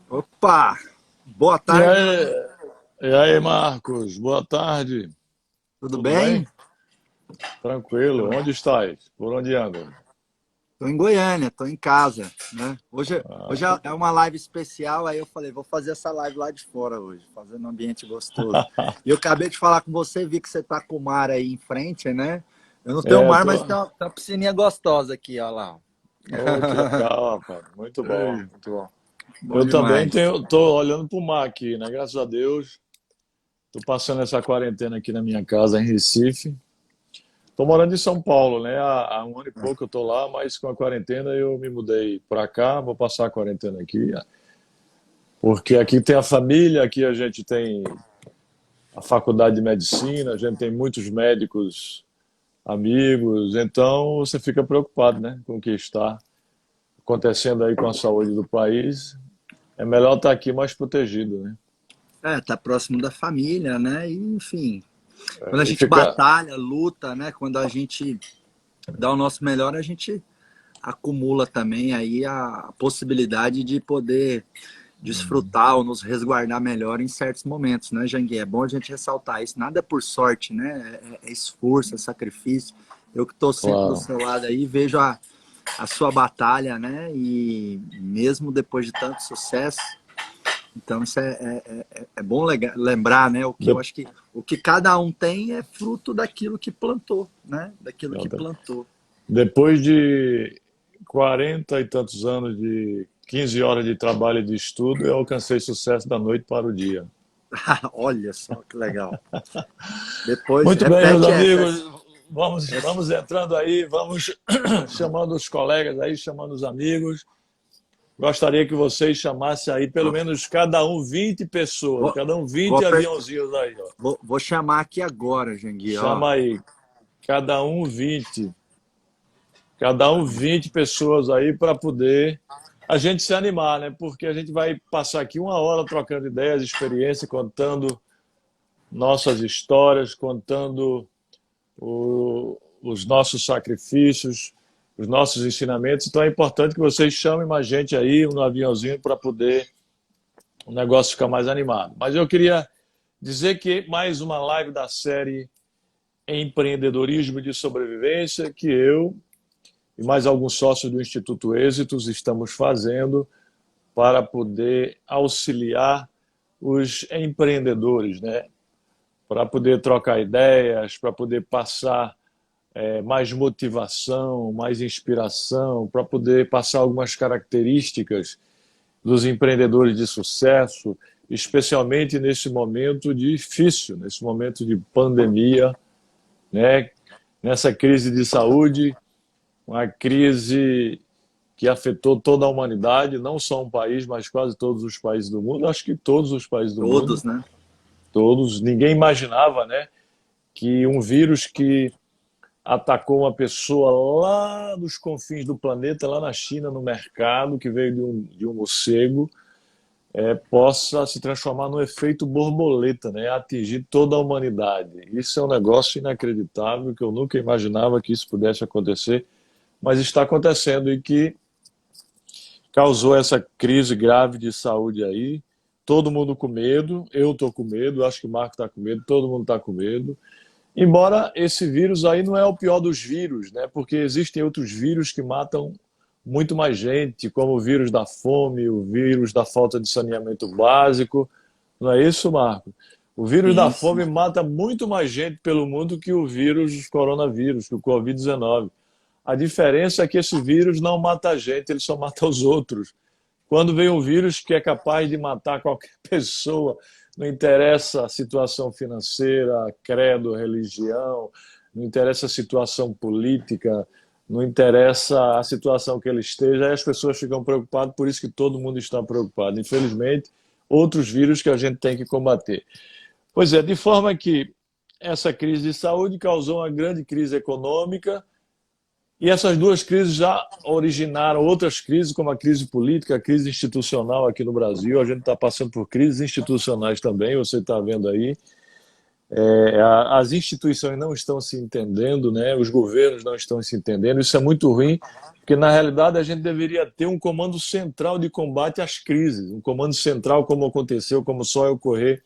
Opa! Boa E tarde, meu amigo. aí, e aí, Marcos, boa tarde. Tudo Tudo bem? bem? Tranquilo. Onde estás? Por onde anda? Tô em Goiânia, tô em casa, né? Hoje é uma live especial, aí eu falei, vou fazer essa live lá de fora hoje, fazendo um ambiente gostoso. E eu acabei de falar com você, vi que você tá com o mar aí em frente, né? Eu não tenho É, mar, tô... mas tem uma piscininha gostosa aqui, ó lá. Oh, que legal, rapaz. Muito bom, muito bom. Bom Eu também demais. tô olhando pro mar aqui, né? Graças a Deus. Tô passando essa quarentena aqui na minha casa em Recife. Tô morando em São Paulo, né? Há um ano e pouco eu tô lá, mas com a quarentena eu me mudei para cá, vou passar a quarentena aqui, porque aqui tem a família, aqui a gente tem a faculdade de medicina, a gente tem muitos médicos amigos, então você fica preocupado, né, com o que está acontecendo aí com a saúde do país. É melhor estar aqui mais protegido, né? É, tá próximo da família, né? E, enfim, quando a E gente fica, batalha, luta, né? Quando a gente dá o nosso melhor, a gente acumula também aí a possibilidade de poder desfrutar ou nos resguardar melhor em certos momentos, né, Jangui? É bom a gente ressaltar isso. Nada é por sorte, né? É esforço, é sacrifício. Eu que estou sempre do claro, seu lado aí, vejo a sua batalha, né? E mesmo depois de tanto sucesso, então isso é bom lembrar, né? O que eu de- acho que o que cada um tem é fruto daquilo que plantou, né? Daquilo que plantou. depois de 40 e tantos anos de 15 horas de trabalho e de estudo, eu alcancei sucesso da noite para o dia. Olha só que legal. Depois Muito bem, meus repete essa. amigos, vamos entrando aí, vamos chamando os colegas aí, chamando os amigos. Gostaria que vocês chamassem aí pelo menos cada um 20 pessoas, Vou, cada um vou, 20 aper- aviãozinhos aí, ó. vou chamar aqui agora, Jangui, ó. Chama aí, cada um 20, cada um 20 pessoas aí para poder a gente se animar, né? Porque a gente vai passar aqui uma hora trocando ideias, experiência, contando nossas histórias, contando os nossos sacrifícios, os nossos ensinamentos. Então é importante que vocês chamem mais gente aí no aviãozinho para poder o negócio ficar mais animado. Mas eu queria dizer que mais uma live da série Empreendedorismo de Sobrevivência, que eu e mais alguns sócios do Instituto Êxitos estamos fazendo para poder auxiliar os empreendedores, né? Para poder trocar ideias, para poder passar mais motivação, mais inspiração, para poder passar algumas características dos empreendedores de sucesso, especialmente nesse momento difícil, nesse momento de pandemia, né? Nessa crise de saúde, uma crise que afetou toda a humanidade, não só um país, mas quase todos os países do mundo. Acho que todos os países do mundo, Todos, né? todos. Ninguém imaginava, né, que um vírus que atacou uma pessoa lá nos confins do planeta, lá na China, no mercado, que veio de um morcego, possa se transformar num efeito borboleta, né? Atingir toda a humanidade. Isso é um negócio inacreditável, que eu nunca imaginava que isso pudesse acontecer, mas está acontecendo e que causou essa crise grave de saúde aí. Todo mundo com medo, eu estou com medo, acho que o Marco está com medo, todo mundo está com medo. Embora esse vírus aí não é o pior dos vírus, né? Porque existem outros vírus que matam muito mais gente, como o vírus da fome, o vírus da falta de saneamento básico. Não é isso, Marco? O vírus da Sim, fome sim. mata muito mais gente pelo mundo que o vírus coronavírus, que o Covid-19. A diferença é que esse vírus não mata a gente, ele só mata os outros. Quando vem um vírus que é capaz de matar qualquer pessoa, não interessa a situação financeira, credo, religião, não interessa a situação política, não interessa a situação que ele esteja, aí as pessoas ficam preocupadas, por isso que todo mundo está preocupado. Infelizmente, outros vírus que a gente tem que combater. Pois é, de forma que essa crise de saúde causou uma grande crise econômica, e essas duas crises já originaram outras crises, como a crise política, a crise institucional aqui no Brasil. A gente está passando por crises institucionais também, você está vendo aí. As instituições não estão se entendendo, né? Os governos não estão se entendendo. Isso é muito ruim, porque na realidade a gente deveria ter um comando central de combate às crises, um comando central como aconteceu, como só vai ocorrer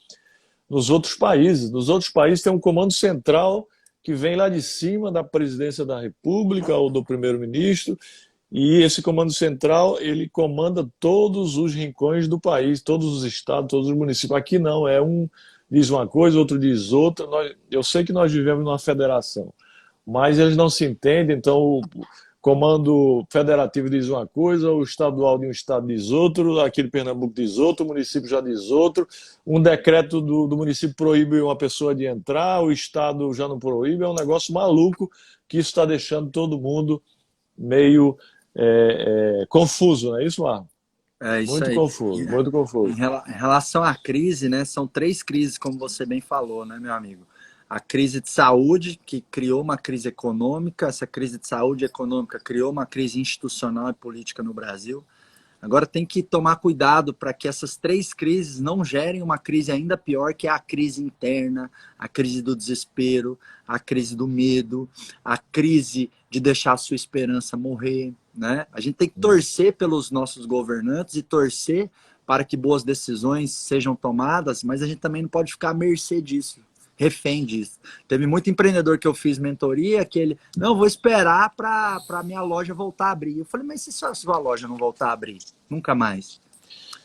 nos outros países. Nos outros países tem um comando central que vem lá de cima da presidência da República ou do primeiro-ministro, e esse comando central ele comanda todos os rincões do país, todos os estados, todos os municípios. Aqui não, um diz uma coisa, outro diz outra. Eu sei que nós vivemos numa federação, mas eles não se entendem, então o comando federativo diz uma coisa, o estadual de um estado diz outro, aqui de Pernambuco diz outro, o município já diz outro, um decreto do município proíbe uma pessoa de entrar, o estado já não proíbe, é um negócio maluco que isso está deixando todo mundo meio confuso, não é isso, Marco? É isso Muito aí. confuso, muito confuso. Em relação à crise, né, são 3 crises, como você bem falou, né, meu amigo? A crise de saúde, que criou uma crise econômica, essa crise de saúde e econômica criou uma crise institucional e política no Brasil. Agora tem que tomar cuidado para que essas 3 crises não gerem uma crise ainda pior, que é a crise interna, a crise do desespero, a crise do medo, a crise de deixar a sua esperança morrer, né? A gente tem que torcer pelos nossos governantes e torcer para que boas decisões sejam tomadas, mas a gente também não pode ficar à mercê disso, refém disso. Teve muito empreendedor que eu fiz mentoria que ele, não, vou esperar para a minha loja voltar a abrir. Eu falei, mas se sua loja não voltar a abrir? Nunca mais.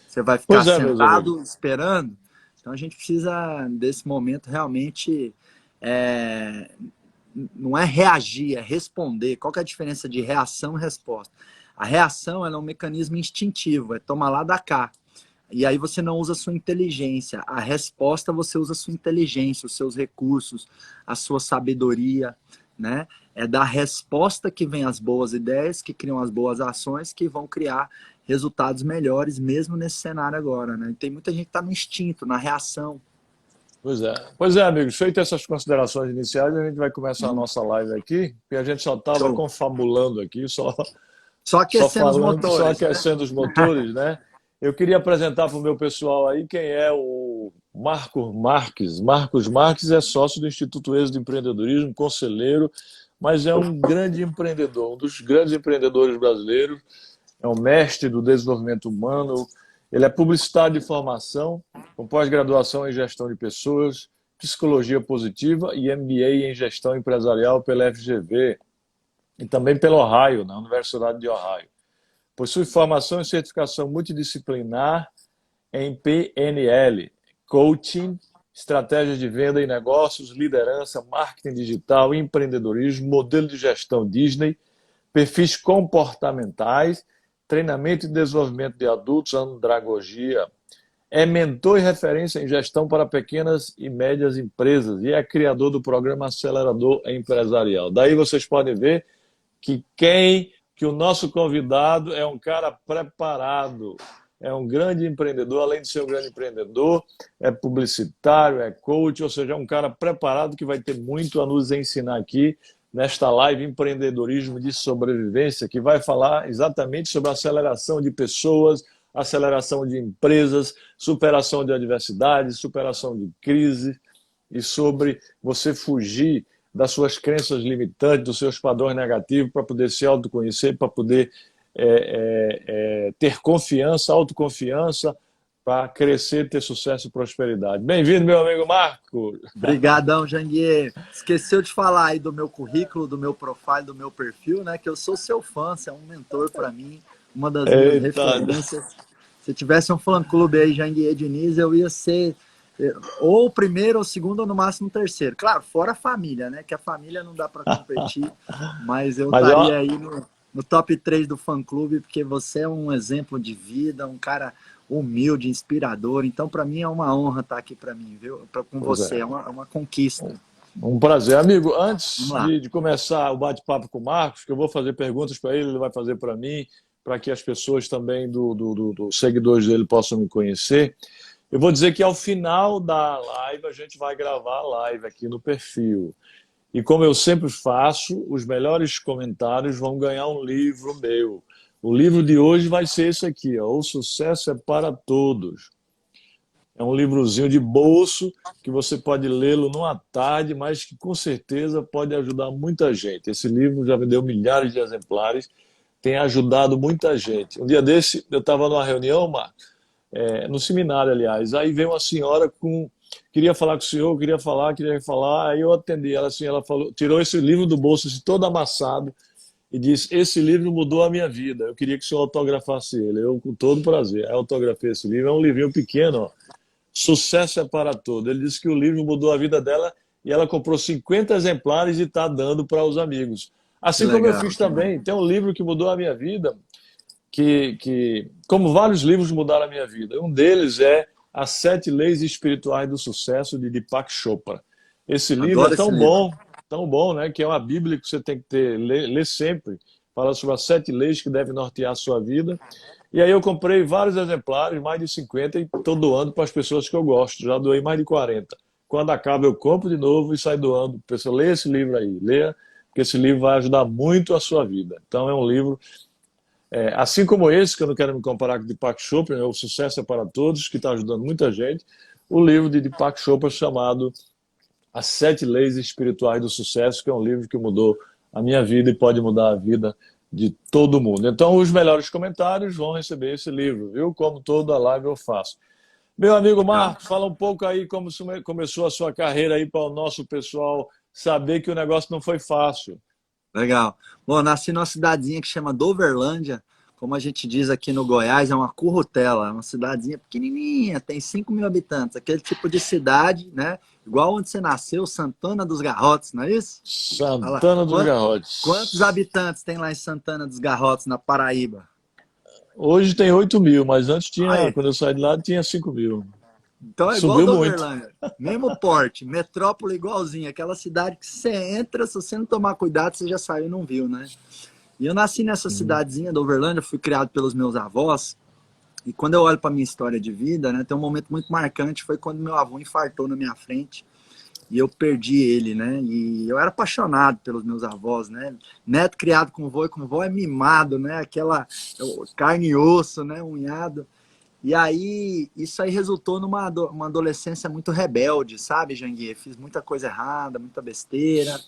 Você vai ficar sentado esperando? Então a gente precisa, desse momento, realmente não é reagir, é responder. Qual que é a diferença de reação e resposta? A reação é um mecanismo instintivo, é tomar lá da cá. E aí você não usa a sua inteligência. A resposta, você usa a sua inteligência, os seus recursos, a sua sabedoria, né? É da resposta que vem as boas ideias, que criam as boas ações, que vão criar resultados melhores, mesmo nesse cenário agora, né? Tem muita gente que está no instinto, na reação. Pois é, amigos, feitas essas considerações iniciais, a gente vai começar a nossa live aqui, porque a gente só estava confabulando aqui, só aquecendo os motores. Só aquecendo os motores, né? Eu queria apresentar para o meu pessoal aí quem é o Marcos Marques. Marcos Marques é sócio do Instituto Êxito de Empreendedorismo, conselheiro, mas é um grande empreendedor, um dos grandes empreendedores brasileiros, é um mestre do desenvolvimento humano, ele é publicitário de formação, com pós-graduação em gestão de pessoas, psicologia positiva e MBA em gestão empresarial pela FGV e também pela Ohio, na Universidade de Ohio. Possui formação e certificação multidisciplinar em PNL, coaching, estratégias de venda e negócios, liderança, marketing digital, empreendedorismo, modelo de gestão Disney, perfis comportamentais, treinamento e desenvolvimento de adultos, andragogia. É mentor e referência em gestão para pequenas e médias empresas e é criador do programa Acelerador Empresarial. Daí vocês podem ver que o nosso convidado é um cara preparado, é um grande empreendedor, além de ser um grande empreendedor, é publicitário, é coach, ou seja, é um cara preparado que vai ter muito a nos ensinar aqui nesta live Empreendedorismo de Sobrevivência, que vai falar exatamente sobre aceleração de pessoas, aceleração de empresas, superação de adversidades, superação de crise e sobre você fugir das suas crenças limitantes, dos seus padrões negativos para poder se autoconhecer, para poder ter confiança, autoconfiança, para crescer, ter sucesso e prosperidade. Bem-vindo, meu amigo Marco. Obrigadão, Janguier. Esqueceu de falar aí do meu currículo, do meu profile, do meu perfil, né? Que eu sou seu fã, você é um mentor para mim, uma das minhas referências. Se tivesse um fã-clube aí, Janguier Diniz, eu ia ser ou o primeiro, ou o segundo, ou no máximo o terceiro. Claro, fora a família, né? Que a família não dá para competir, mas eu estaria aí no top 3 do fã-clube, porque você é um exemplo de vida, um cara humilde, inspirador. Então, para mim, é uma honra estar aqui para mim, viu? Com você, é uma conquista. Um prazer. Amigo, antes de começar o bate-papo com o Marcos, que eu vou fazer perguntas para ele vai fazer para mim, para que as pessoas também dos seguidores dele possam me conhecer. Eu vou dizer que ao final da live, a gente vai gravar a live aqui no perfil. E como eu sempre faço, os melhores comentários vão ganhar um livro meu. O livro de hoje vai ser esse aqui, ó, O Sucesso é para Todos. É um livrozinho de bolso que você pode lê-lo numa tarde, mas que com certeza pode ajudar muita gente. Esse livro já vendeu milhares de exemplares, tem ajudado muita gente. Um dia desse, eu estava numa reunião, Marcos, no seminário, aliás, aí veio uma senhora queria falar com o senhor, queria falar, aí eu atendi ela assim, ela falou, tirou esse livro do bolso, assim, todo amassado, e disse, esse livro mudou a minha vida, eu queria que o senhor autografasse ele. Eu, com todo prazer, aí autografei esse livro, é um livrinho pequeno, ó. Sucesso é para todo. Ele disse que o livro mudou a vida dela e ela comprou 50 exemplares e está dando para os amigos. Que Assim como eu legal. fiz também, tem um livro que mudou a minha vida, como vários livros mudaram a minha vida. Um deles é As Sete Leis Espirituais do Sucesso, de Deepak Chopra. Esse livro é Adoro esse livro. tão bom, né? Que é uma Bíblia que você tem que ler sempre. Fala sobre as 7 leis que devem nortear a sua vida. E aí eu comprei vários exemplares, mais de 50, e estou doando para as pessoas que eu gosto. Já doei mais de 40. Quando acaba, eu compro de novo e saio doando. Pessoal, leia esse livro aí, leia, porque esse livro vai ajudar muito a sua vida. Então é um livro, assim como esse, que eu não quero me comparar com o Deepak Chopra, né, O Sucesso é para Todos, que está ajudando muita gente, o livro de Deepak Chopra chamado As 7 Leis Espirituais do Sucesso, que é um livro que mudou a minha vida e pode mudar a vida de todo mundo. Então, os melhores comentários vão receber esse livro, viu? Como toda live eu faço. Meu amigo Legal. Marcos, fala um pouco aí como começou a sua carreira aí para o nosso pessoal saber que o negócio não foi fácil. Legal. Bom, eu nasci numa cidadezinha que chama Doverlândia, como a gente diz aqui no Goiás, é uma currutela, é uma cidadezinha pequenininha, tem 5 mil habitantes, aquele tipo de cidade, né? Igual onde você nasceu, Santana dos Garrotes, não é isso? Olha lá. Santana dos Quantos Garrotes. habitantes tem lá em Santana dos Garrotes, na Paraíba? Hoje tem 8 mil, mas antes tinha, Aí, quando eu saí de lá, tinha 5 mil. então é igual Subiu muito. Doverlândia, mesmo porte, metrópole igualzinha, aquela cidade que você entra, se você não tomar cuidado, você já saiu e não viu, né? E eu nasci nessa cidadezinha do Overlândia, fui criado pelos meus avós. E quando eu olho para minha história de vida, né, tem um momento muito marcante, foi quando meu avô infartou na minha frente e eu perdi ele, né? E eu era apaixonado pelos meus avós, né? Neto criado com vó é mimado, né? Aquela carne e osso, né? Unhado. E aí, isso aí resultou uma adolescência muito rebelde, sabe, Janguier? Fiz muita coisa errada, muita besteira.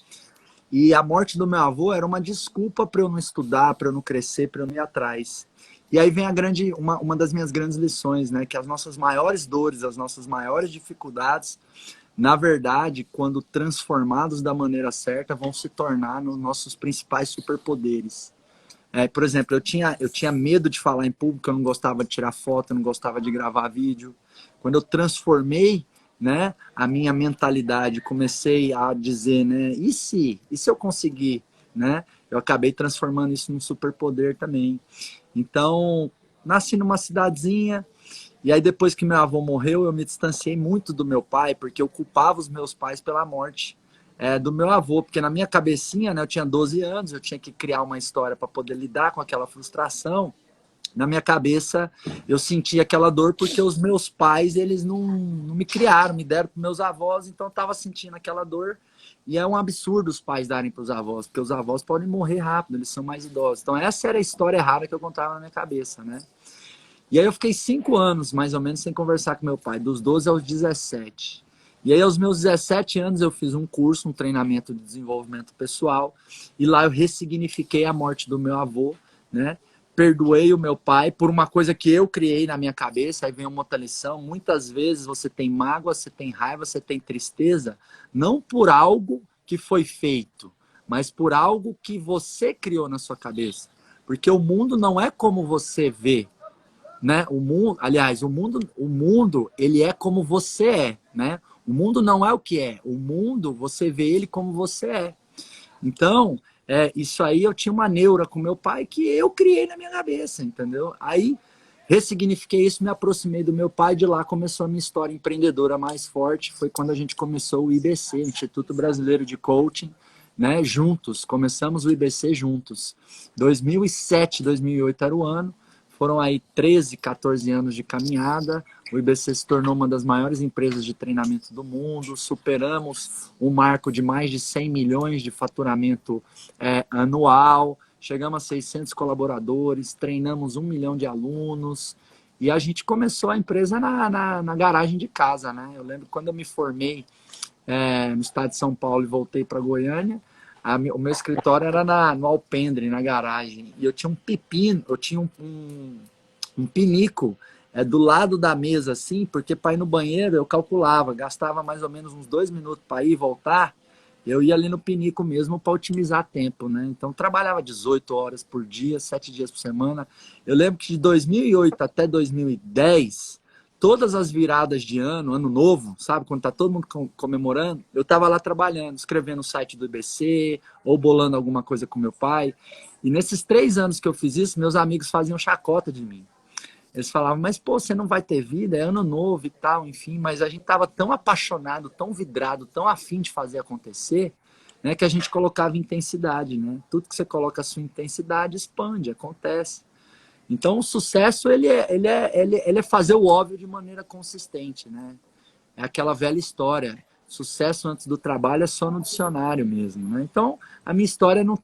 E a morte do meu avô era uma desculpa para eu não estudar, para eu não crescer, para eu não ir atrás. E aí vem uma das minhas grandes lições, né? Que as nossas maiores dores, as nossas maiores dificuldades, na verdade, quando transformados da maneira certa, vão se tornar nos nossos principais superpoderes. Por exemplo, eu tinha medo de falar em público, eu não gostava de tirar foto, eu não gostava de gravar vídeo. Quando eu transformei, né, a minha mentalidade, comecei a dizer, né, e se eu conseguir, né? Eu acabei transformando isso num superpoder também. Então, nasci numa cidadezinha, e aí depois que meu avô morreu, eu me distanciei muito do meu pai, porque eu culpava os meus pais pela morte do meu avô, porque na minha cabecinha, né, eu tinha 12 anos, eu tinha que criar uma história para poder lidar com aquela frustração. Na minha cabeça, eu sentia aquela dor porque os meus pais, eles não me criaram, me deram para meus avós, então eu estava sentindo aquela dor. E é um absurdo os pais darem para os avós, porque os avós podem morrer rápido, eles são mais idosos. Então essa era a história errada que eu contava na minha cabeça, né? E aí eu fiquei 5 anos, mais ou menos, sem conversar com meu pai, dos 12 aos 17. E aí aos meus 17 anos eu fiz um curso, um treinamento de desenvolvimento pessoal, e lá eu ressignifiquei a morte do meu avô, né? Perdoei o meu pai por uma coisa que eu criei na minha cabeça, aí vem uma outra lição, muitas vezes você tem mágoa, você tem raiva, você tem tristeza, não por algo que foi feito, mas por algo que você criou na sua cabeça. Porque o mundo não é como você vê, né? O mundo, aliás, o mundo, ele é como você é, né? O mundo não é o que é, o mundo, você vê ele como você é. Então, isso aí eu tinha uma neura com meu pai que eu criei na minha cabeça, entendeu? Aí, ressignifiquei isso, me aproximei do meu pai, de lá começou a minha história empreendedora mais forte, foi quando a gente começou o IBC, Instituto Brasileiro de Coaching, né? Juntos, começamos o IBC juntos. 2007, 2008 era o ano, foram aí 13, 14 anos de caminhada. O IBC se tornou uma das maiores empresas de treinamento do mundo. Superamos um marco de mais de 100 milhões de faturamento anual. Chegamos a 600 colaboradores, treinamos 1 milhão de alunos. E a gente começou a empresa na garagem de casa, né? Eu lembro quando eu me formei no estado de São Paulo e voltei para Goiânia, o meu escritório era no alpendre, na garagem. E eu tinha um pepino, eu tinha um pinico do lado da mesa, assim, porque para ir no banheiro eu calculava, gastava mais ou menos uns 2 minutos para ir e voltar. Eu ia ali no pinico mesmo para otimizar tempo, né? Então trabalhava 18 horas por dia, 7 dias por semana. Eu lembro que de 2008 até 2010, todas as viradas de ano, ano novo, sabe? Quando tá todo mundo comemorando, eu tava lá trabalhando, escrevendo o site do IBC, ou bolando alguma coisa com meu pai. E nesses 3 anos que eu fiz isso, meus amigos faziam chacota de mim. Eles falavam, mas pô, você não vai ter vida, é ano novo e tal, enfim. Mas a gente tava tão apaixonado, tão vidrado, tão afim de fazer acontecer, né, que a gente colocava intensidade, né? Tudo que você coloca a sua intensidade expande, acontece. Então o sucesso ele é fazer o óbvio de maneira consistente, né? É aquela velha história. Sucesso antes do trabalho é só no dicionário mesmo, né? Então a minha história não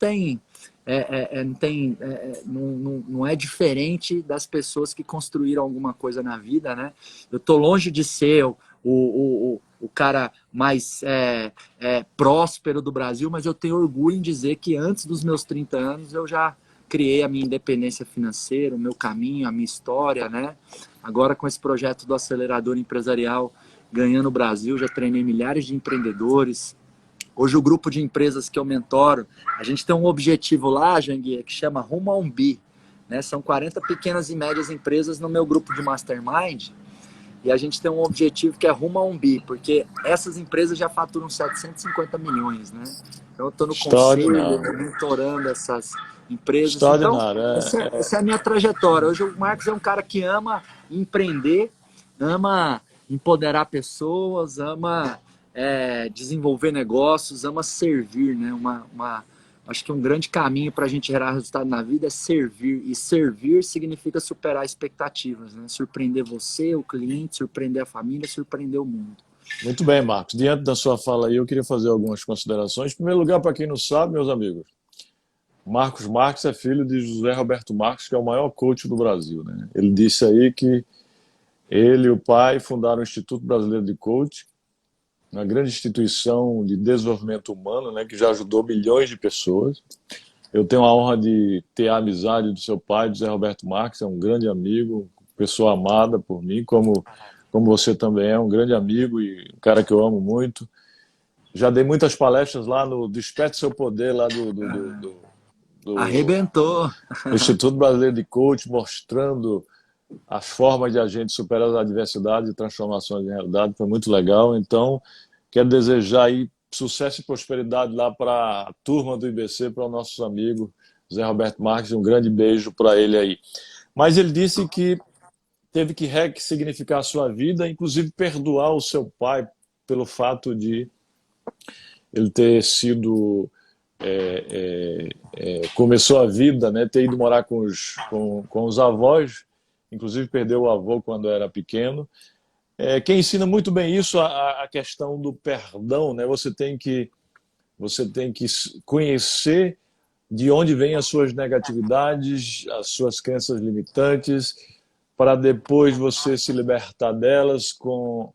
é diferente das pessoas que construíram alguma coisa na vida, né? Eu tô longe de ser o cara mais próspero do Brasil, mas eu tenho orgulho em dizer que antes dos meus 30 anos eu já criei a minha independência financeira, o meu caminho, a minha história, né? Agora com esse projeto do acelerador empresarial ganhando o Brasil, já treinei milhares de empreendedores. Hoje o grupo de empresas que eu mentoro, a gente tem um objetivo lá, Janguia, que chama Rumo a um Bi, né? São 40 pequenas e médias empresas no meu grupo de Mastermind, e a gente tem um objetivo que é Rumo a um Bi, porque essas empresas já faturam 750 milhões, né? Então eu estou no conselho, Extraordinário. mentorando essas empresas. Então, Extraordinário. essa é a minha trajetória. Hoje o Marcos é um cara que ama empreender, ama empoderar pessoas, ama desenvolver negócios, ama servir, né? Acho que um grande caminho para a gente gerar resultado na vida é servir. E servir significa superar expectativas, né? Surpreender você, o cliente, surpreender a família, surpreender o mundo. Muito bem, Marcos. Diante da sua fala aí, eu queria fazer algumas considerações. Em primeiro lugar, para quem não sabe, meus amigos, Marcos Marques é filho de José Roberto Marques, que é o maior coach do Brasil, né? Ele disse aí que ele e o pai fundaram o Instituto Brasileiro de Coach, uma grande instituição de desenvolvimento humano, né, que já ajudou milhões de pessoas. Eu tenho a honra de ter a amizade do seu pai, José Roberto Marques, é um grande amigo, pessoa amada por mim, como você também é um grande amigo e um cara que eu amo muito. Já dei muitas palestras lá no Desperte Seu Poder, lá do Arrebentou. Instituto Brasileiro de Coach, mostrando as formas de a gente superar as adversidades e transformações em realidade. Foi muito legal. Então, quero desejar aí sucesso e prosperidade lá para a turma do IBC, para os nossos amigos, Zé Roberto Marques, um grande beijo para ele aí. Mas ele disse que teve que ressignificar a sua vida, inclusive perdoar o seu pai pelo fato de ele ter sido... começou a vida, né, ter ido morar com os avós, inclusive perdeu o avô quando era pequeno. Quem ensina muito bem isso, a questão do perdão, né? Você tem que conhecer de onde vêm as suas negatividades, as suas crenças limitantes, para depois você se libertar delas com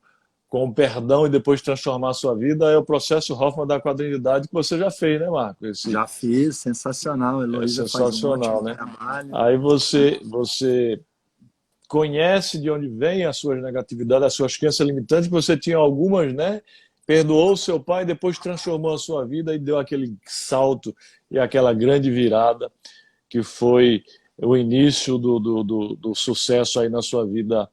o perdão e depois transformar a sua vida. É o processo Hoffman da quadrinidade que você já fez, né, Marco? Já fiz, sensacional. A Heloísa faz um ótimo né? trabalho. Aí você conhece de onde vêm as suas negatividades, as suas crenças limitantes, que você tinha algumas, né? Perdoou o seu pai, depois transformou a sua vida e deu aquele salto e aquela grande virada que foi o início do sucesso aí na sua vida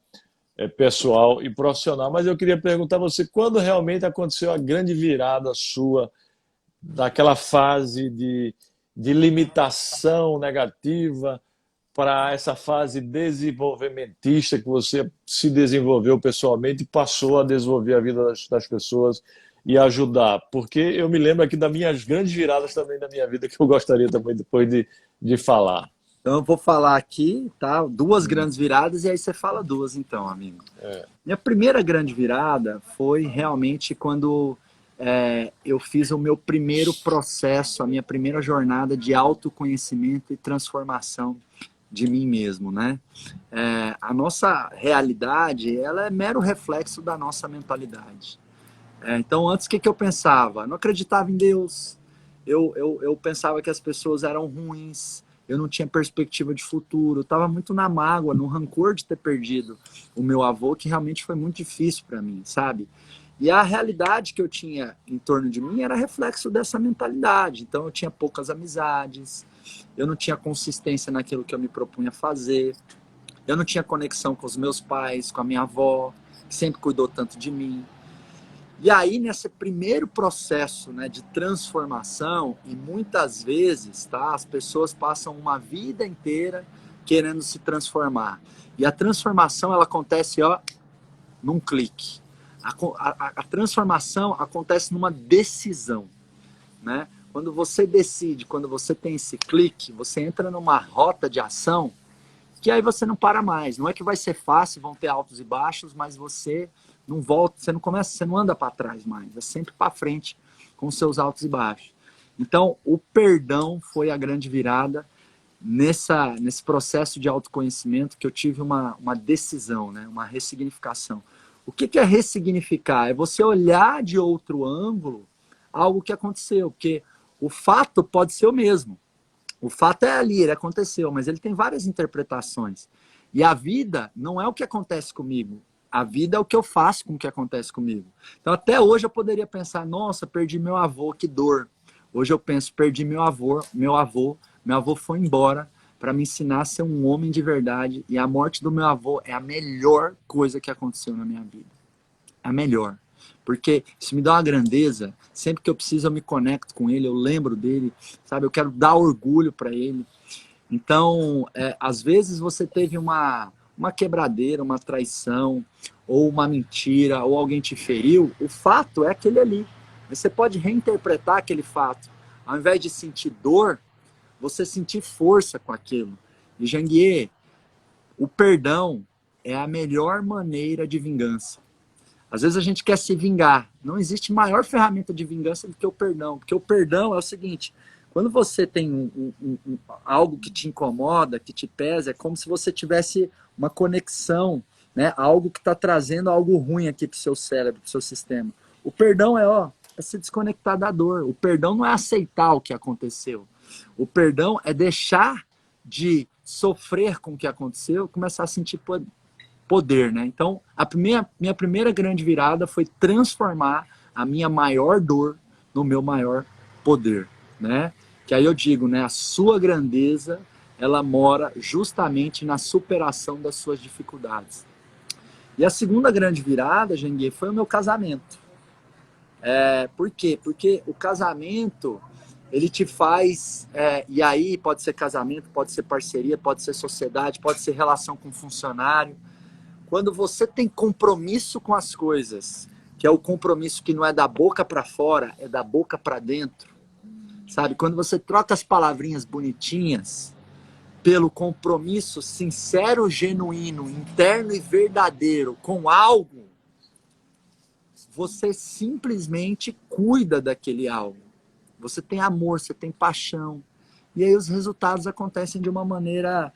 pessoal e profissional. Mas eu queria perguntar a você, quando realmente aconteceu a grande virada sua daquela fase de limitação negativa para essa fase desenvolvimentista que você se desenvolveu pessoalmente e passou a desenvolver a vida das pessoas e ajudar? Porque eu me lembro aqui das minhas grandes viradas também da minha vida que eu gostaria também depois de falar. Então eu vou falar aqui, tá? 2 grandes viradas e aí você fala 2 então, amigo. Minha primeira grande virada foi realmente quando eu fiz o meu primeiro processo, a minha primeira jornada de autoconhecimento e transformação de mim mesmo, né? A nossa realidade, ela é mero reflexo da nossa mentalidade. Então, antes, o que eu pensava? Eu não acreditava em Deus, eu pensava que as pessoas eram ruins, eu não tinha perspectiva de futuro, eu estava muito na mágoa, no rancor de ter perdido o meu avô, que realmente foi muito difícil para mim, sabe? E a realidade que eu tinha em torno de mim era reflexo dessa mentalidade. Então, eu tinha poucas amizades, eu não tinha consistência naquilo que eu me propunha a fazer, eu não tinha conexão com os meus pais, com a minha avó, que sempre cuidou tanto de mim. E aí, nesse primeiro processo, né, de transformação, e muitas vezes, tá, as pessoas passam uma vida inteira querendo se transformar. E a transformação, ela acontece, ó, num clique. A transformação acontece numa decisão, né? Quando você decide, quando você tem esse clique, você entra numa rota de ação que aí você não para mais. Não é que vai ser fácil, vão ter altos e baixos, mas você não volta, você não começa, você não anda para trás mais, é sempre para frente com seus altos e baixos. Então, o perdão foi a grande virada nesse processo de autoconhecimento que eu tive uma decisão, né? Uma ressignificação. O que é ressignificar? É você olhar de outro ângulo algo que aconteceu, porque o fato pode ser o mesmo. O fato é ali, ele aconteceu, mas ele tem várias interpretações. E a vida não é o que acontece comigo. A vida é o que eu faço com o que acontece comigo. Então, até hoje eu poderia pensar, nossa, perdi meu avô, que dor. Hoje eu penso, perdi meu avô foi embora para me ensinar a ser um homem de verdade. E a morte do meu avô é a melhor coisa que aconteceu na minha vida. A melhor. Porque isso me dá uma grandeza. Sempre que eu preciso, eu me conecto com ele, eu lembro dele, sabe? Eu quero dar orgulho para ele. Então, às vezes você teve uma quebradeira, uma traição, ou uma mentira, ou alguém te feriu. O fato é aquele ali. Você pode reinterpretar aquele fato. Ao invés de sentir dor, você sentir força com aquilo. E, Janguier, o perdão é a melhor maneira de vingança. Às vezes a gente quer se vingar. Não existe maior ferramenta de vingança do que o perdão. Porque o perdão é o seguinte, quando você tem algo que te incomoda, que te pesa, é como se você tivesse uma conexão, né? Algo que está trazendo algo ruim aqui para o seu cérebro, para o seu sistema. O perdão é se desconectar da dor. O perdão não é aceitar o que aconteceu. O perdão é deixar de sofrer com o que aconteceu, começar a sentir poder, né? Então, minha primeira grande virada foi transformar a minha maior dor no meu maior poder, né? Que aí eu digo, né? A sua grandeza, ela mora justamente na superação das suas dificuldades. E a segunda grande virada, Janguier, foi o meu casamento. Por quê? Porque o casamento, ele te faz... e aí pode ser casamento, pode ser parceria, pode ser sociedade, pode ser relação com funcionário. Quando você tem compromisso com as coisas, que é o compromisso que não é da boca para fora, é da boca para dentro, sabe? Quando você troca as palavrinhas bonitinhas pelo compromisso sincero, genuíno, interno e verdadeiro com algo, você simplesmente cuida daquele algo. Você tem amor, você tem paixão. E aí os resultados acontecem de uma maneira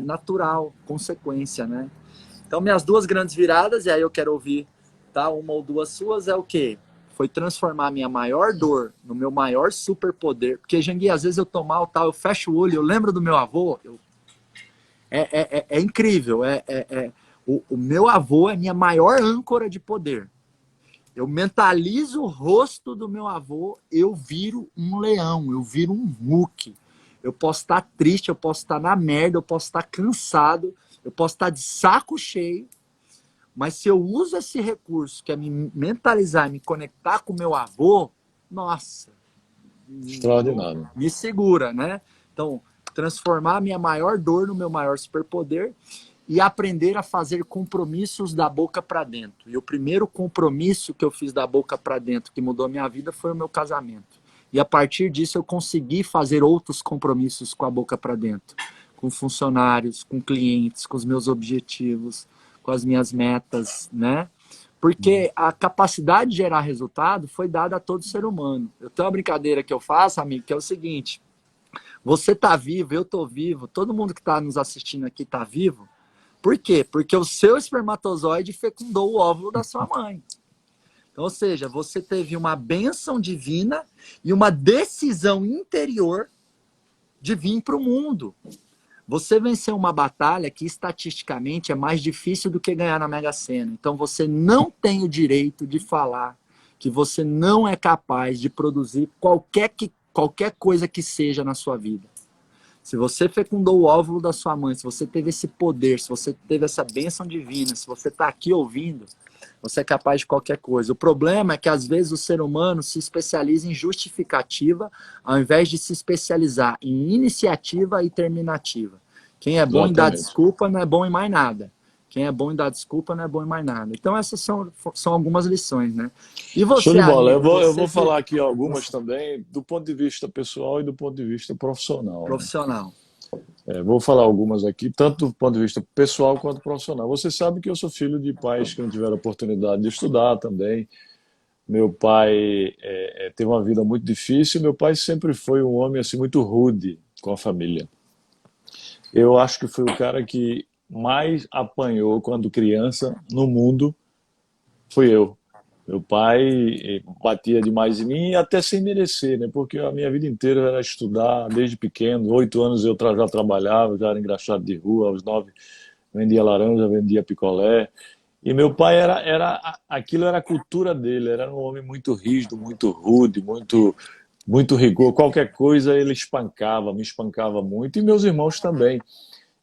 natural, consequência, né? Então, minhas duas grandes viradas, e aí eu quero ouvir, tá, uma ou duas suas, é o quê? Foi transformar a minha maior dor no meu maior superpoder. Porque, Janguier, às vezes eu tô mal, tá, eu fecho o olho, eu lembro do meu avô, é incrível. O meu avô é minha maior âncora de poder. Eu mentalizo o rosto do meu avô, eu viro um leão, eu viro um Hulk. Eu posso estar triste, eu posso estar na merda, eu posso estar cansado, eu posso estar de saco cheio, mas se eu uso esse recurso, que é me mentalizar, me conectar com o meu avô, nossa, Extraordinário. me segura, né? Então, transformar a minha maior dor no meu maior superpoder e aprender a fazer compromissos da boca para dentro. E o primeiro compromisso que eu fiz da boca para dentro, que mudou a minha vida, foi o meu casamento. E a partir disso eu consegui fazer outros compromissos com a boca para dentro. Com funcionários, com clientes, com os meus objetivos, com as minhas metas, né? Porque a capacidade de gerar resultado foi dada a todo ser humano. Eu tenho uma brincadeira que eu faço, amigo, que é o seguinte: Você tá vivo, eu tô vivo, todo mundo que tá nos assistindo aqui tá vivo. Por quê? Porque o seu espermatozoide fecundou o óvulo da sua mãe. Então, ou seja, você teve uma bênção divina e uma decisão interior de vir para o mundo. Você venceu uma batalha que estatisticamente é mais difícil do que ganhar na Mega Sena. Então você não tem o direito de falar que você não é capaz de produzir qualquer coisa que seja na sua vida. Se você fecundou o óvulo da sua mãe, se você teve esse poder, se você teve essa bênção divina, se você está aqui ouvindo, você é capaz de qualquer coisa. O problema é que às vezes o ser humano se especializa em justificativa ao invés de se especializar em iniciativa e terminativa. Quem é bom em dar desculpa não é bom em mais nada. Quem é bom em dar desculpa não é bom em mais nada. Então essas são algumas lições, né? E você, Show de bola. amigo, Eu vou falar aqui algumas também do ponto de vista pessoal e do ponto de vista profissional. Profissional. Né? Vou falar algumas aqui, tanto do ponto de vista pessoal quanto profissional. Você sabe que eu sou filho de pais que não tiveram oportunidade de estudar também. Meu pai teve uma vida muito difícil. Meu pai sempre foi um homem assim muito rude com a família. Eu acho que foi o cara que mais apanhou quando criança no mundo, fui eu. Meu pai batia demais em mim, até sem merecer, né? Porque a minha vida inteira era estudar, desde pequeno. 8 anos eu já trabalhava, já era engraxado de rua. Aos 9 vendia laranja, vendia picolé. E meu pai aquilo era a cultura dele. Era um homem muito rígido, muito rude, muito rigor. Qualquer coisa ele espancava, me espancava muito. E meus irmãos também.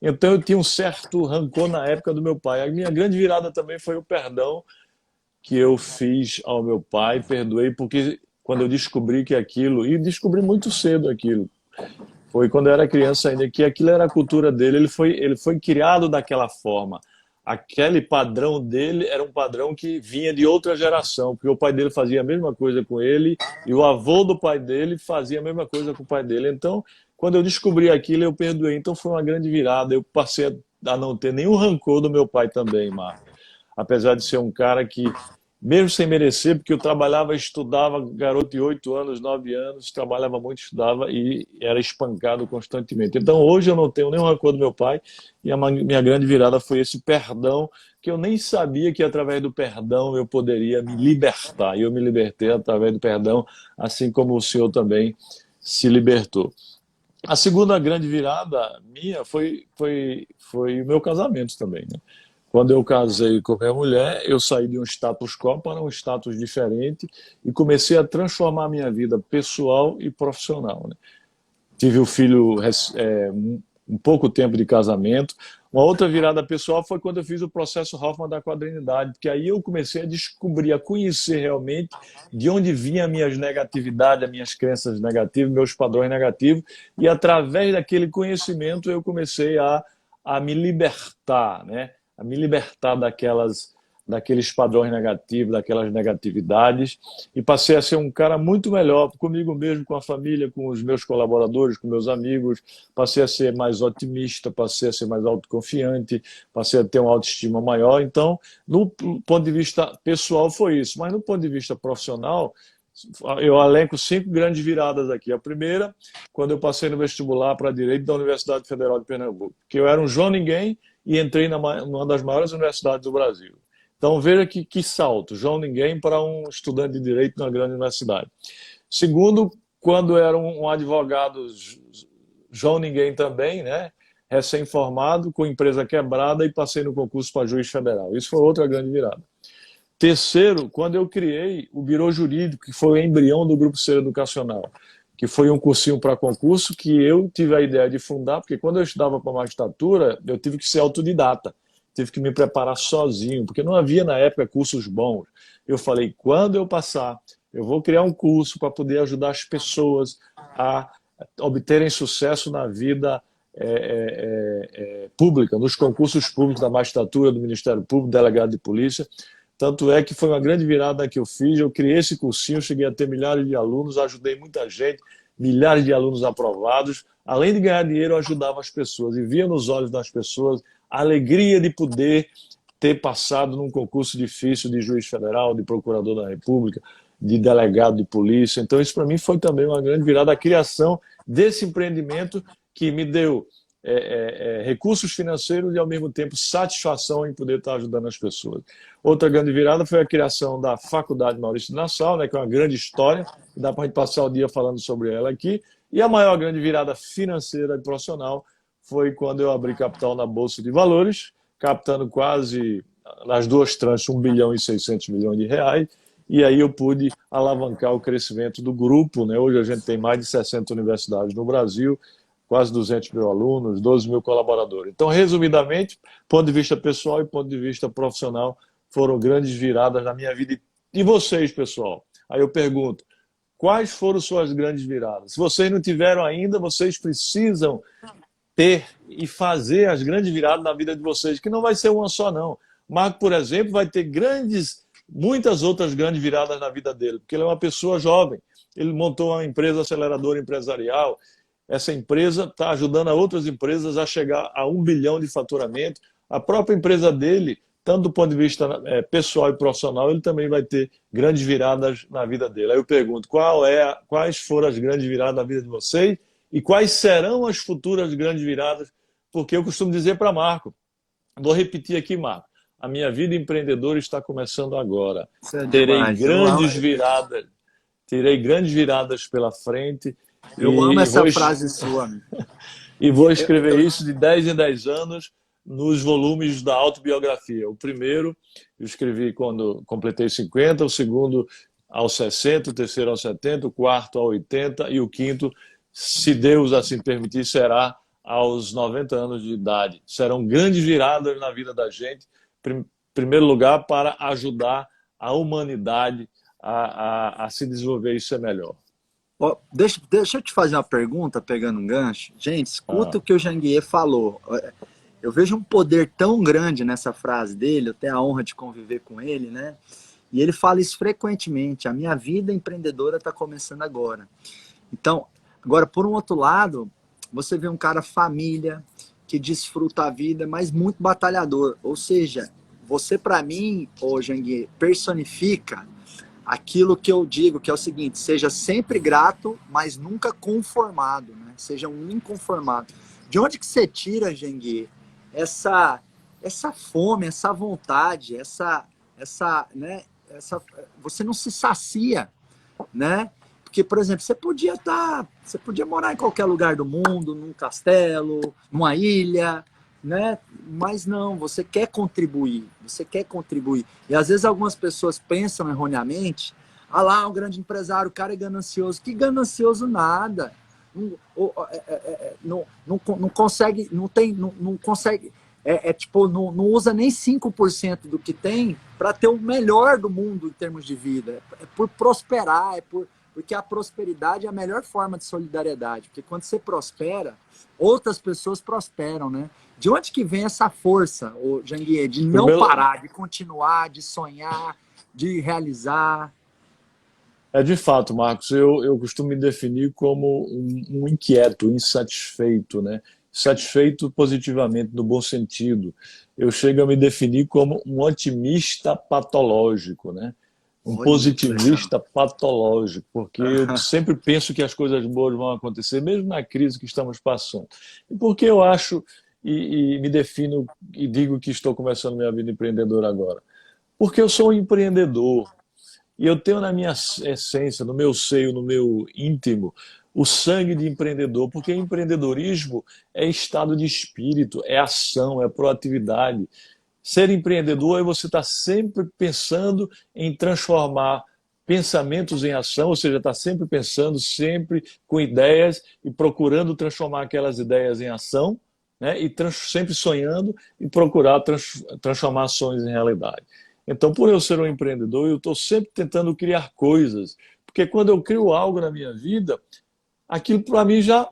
Então eu tinha um certo rancor na época do meu pai. A minha grande virada também foi o perdão que eu fiz ao meu pai, perdoei, porque quando eu descobri que aquilo, e descobri muito cedo aquilo, foi quando eu era criança ainda, que aquilo era a cultura dele, ele foi criado daquela forma. Aquele padrão dele era um padrão que vinha de outra geração, porque o pai dele fazia a mesma coisa com ele e o avô do pai dele fazia a mesma coisa com o pai dele. Então, quando eu descobri aquilo, eu perdoei. Então, foi uma grande virada. Eu passei a não ter nenhum rancor do meu pai também, Marco. Apesar de ser um cara que, mesmo sem merecer, porque eu trabalhava, estudava, garoto de 8 anos, 9 anos, trabalhava muito, estudava e era espancado constantemente. Então hoje eu não tenho nenhum rancor do meu pai e a minha grande virada foi esse perdão, que eu nem sabia que através do perdão eu poderia me libertar. E eu me libertei através do perdão, assim como o senhor também se libertou. A segunda grande virada minha foi o meu casamento também, né? Quando eu casei com a minha mulher, eu saí de um status quo para um status diferente e comecei a transformar a minha vida pessoal e profissional, né? Tive o filho um pouco tempo de casamento. Uma outra virada pessoal foi quando eu fiz o processo Hoffman da quadrinidade, porque aí eu comecei a descobrir, a conhecer realmente de onde vinham as minhas negatividades, as minhas crenças negativas, meus padrões negativos, e através daquele conhecimento eu comecei a me libertar, né? A me libertar daqueles padrões negativos, daquelas negatividades, e passei a ser um cara muito melhor comigo mesmo, com a família, com os meus colaboradores, com meus amigos. Passei a ser mais otimista, passei a ser mais autoconfiante, passei a ter uma autoestima maior. Então, no ponto de vista pessoal foi isso, mas no ponto de vista profissional, eu elenco 5 grandes viradas aqui. A primeira, quando eu passei no vestibular para Direito da Universidade Federal de Pernambuco, que eu era um João Ninguém e entrei numa das maiores universidades do Brasil. Então veja que salto, João Ninguém para um estudante de Direito numa grande universidade. Segundo, quando eu era um advogado João Ninguém também, né? Recém-formado, com empresa quebrada e passei no concurso para juiz federal. Isso foi outra grande virada. Terceiro, quando eu criei o Birô Jurídico, que foi o embrião do Grupo Ser Educacional, que foi um cursinho para concurso que eu tive a ideia de fundar, porque quando eu estudava para magistratura, eu tive que ser autodidata, tive que me preparar sozinho, porque não havia na época cursos bons. Eu falei, quando eu passar, eu vou criar um curso para poder ajudar as pessoas a obterem sucesso na vida pública, nos concursos públicos da magistratura, do Ministério Público, delegado de polícia. Tanto é que foi uma grande virada que eu fiz, eu criei esse cursinho, cheguei a ter milhares de alunos, ajudei muita gente, milhares de alunos aprovados. Além de ganhar dinheiro, eu ajudava as pessoas e via nos olhos das pessoas a alegria de poder ter passado num concurso difícil de juiz federal, de procurador da República. de delegado de polícia. Então, isso para mim foi também uma grande virada, a criação desse empreendimento que me deu recursos financeiros e, ao mesmo tempo, satisfação em poder estar ajudando as pessoas. Outra grande virada foi a criação da Faculdade Maurício de Nassau, né, que é uma grande história, dá para a gente passar o dia falando sobre ela aqui. E a maior grande virada financeira e profissional foi quando eu abri capital na Bolsa de Valores, captando quase, nas duas tranches, 1 bilhão e 600 milhões de reais, e aí eu pude alavancar o crescimento do grupo, né? Hoje a gente tem mais de 60 universidades no Brasil, quase 200 mil alunos, 12 mil colaboradores. Então, resumidamente, ponto de vista pessoal e ponto de vista profissional, foram grandes viradas na minha vida. E vocês, pessoal? Aí eu pergunto, quais foram suas grandes viradas? Se vocês não tiveram ainda, vocês precisam ter e fazer as grandes viradas na vida de vocês, que não vai ser uma só, não. Marco, por exemplo, vai ter muitas outras grandes viradas na vida dele, porque ele é uma pessoa jovem. Ele montou uma empresa aceleradora empresarial. Essa empresa está ajudando a outras empresas a chegar a 1 bilhão de faturamento. A própria empresa dele, tanto do ponto de vista pessoal e profissional, ele também vai ter grandes viradas na vida dele. Aí eu pergunto, quais foram as grandes viradas na vida de vocês e quais serão as futuras grandes viradas? Porque eu costumo dizer para Marco, vou repetir aqui, Marco, a minha vida empreendedora está começando agora. Terei grandes viradas pela frente. Eu amo essa frase sua. E vou escrever isso de 10 em 10 anos nos volumes da autobiografia. O primeiro eu escrevi quando completei 50, o segundo aos 60, o terceiro aos 70, o quarto aos 80 e o quinto, se Deus assim permitir, será aos 90 anos de idade. Serão grandes viradas na vida da gente, em primeiro lugar, para ajudar a humanidade a se desenvolver e ser melhor. Oh, deixa eu te fazer uma pergunta, pegando um gancho. Gente, escuta o que o Janguier falou. Eu vejo um poder tão grande nessa frase dele, eu tenho a honra de conviver com ele, né? E ele fala isso frequentemente, a minha vida empreendedora está começando agora. Então, agora, por um outro lado, você vê um cara família, que desfruta a vida, mas muito batalhador. Ou seja, você, para mim, ô Janguier, personifica aquilo que eu digo, que é o seguinte, seja sempre grato, mas nunca conformado, né? Seja um inconformado. De onde que você tira, Janguier, essa fome, essa vontade, né? Você não se sacia, né? Porque, por exemplo, você podia morar em qualquer lugar do mundo, num castelo, numa ilha, né? Mas não, você quer contribuir. E às vezes algumas pessoas pensam erroneamente, lá, um grande empresário, o cara é ganancioso. Que ganancioso nada. Não consegue, não usa nem 5% do que tem para ter o melhor do mundo em termos de vida. É por prosperar, porque a prosperidade é a melhor forma de solidariedade. Porque quando você prospera, outras pessoas prosperam, né? De onde que vem essa força, Janguier, de não parar, de continuar, de sonhar, de realizar? De fato, Marcos, eu costumo me definir como um inquieto, insatisfeito, né? Satisfeito positivamente, no bom sentido. Eu chego a me definir como um otimista patológico, né? Um positivista patológico, porque eu sempre penso que as coisas boas vão acontecer, mesmo na crise que estamos passando. E porque eu acho e me defino e digo que estou começando minha vida empreendedora agora? Porque eu sou um empreendedor e eu tenho na minha essência, no meu seio, no meu íntimo, o sangue de empreendedor, porque empreendedorismo é estado de espírito, é ação, é proatividade. Ser empreendedor é você estar sempre pensando em transformar pensamentos em ação, ou seja, estar sempre pensando, sempre com ideias e procurando transformar aquelas ideias em ação, né? E sempre sonhando e procurar transformar ações em realidade. Então, por eu ser um empreendedor, eu estou sempre tentando criar coisas, porque quando eu crio algo na minha vida, aquilo para mim já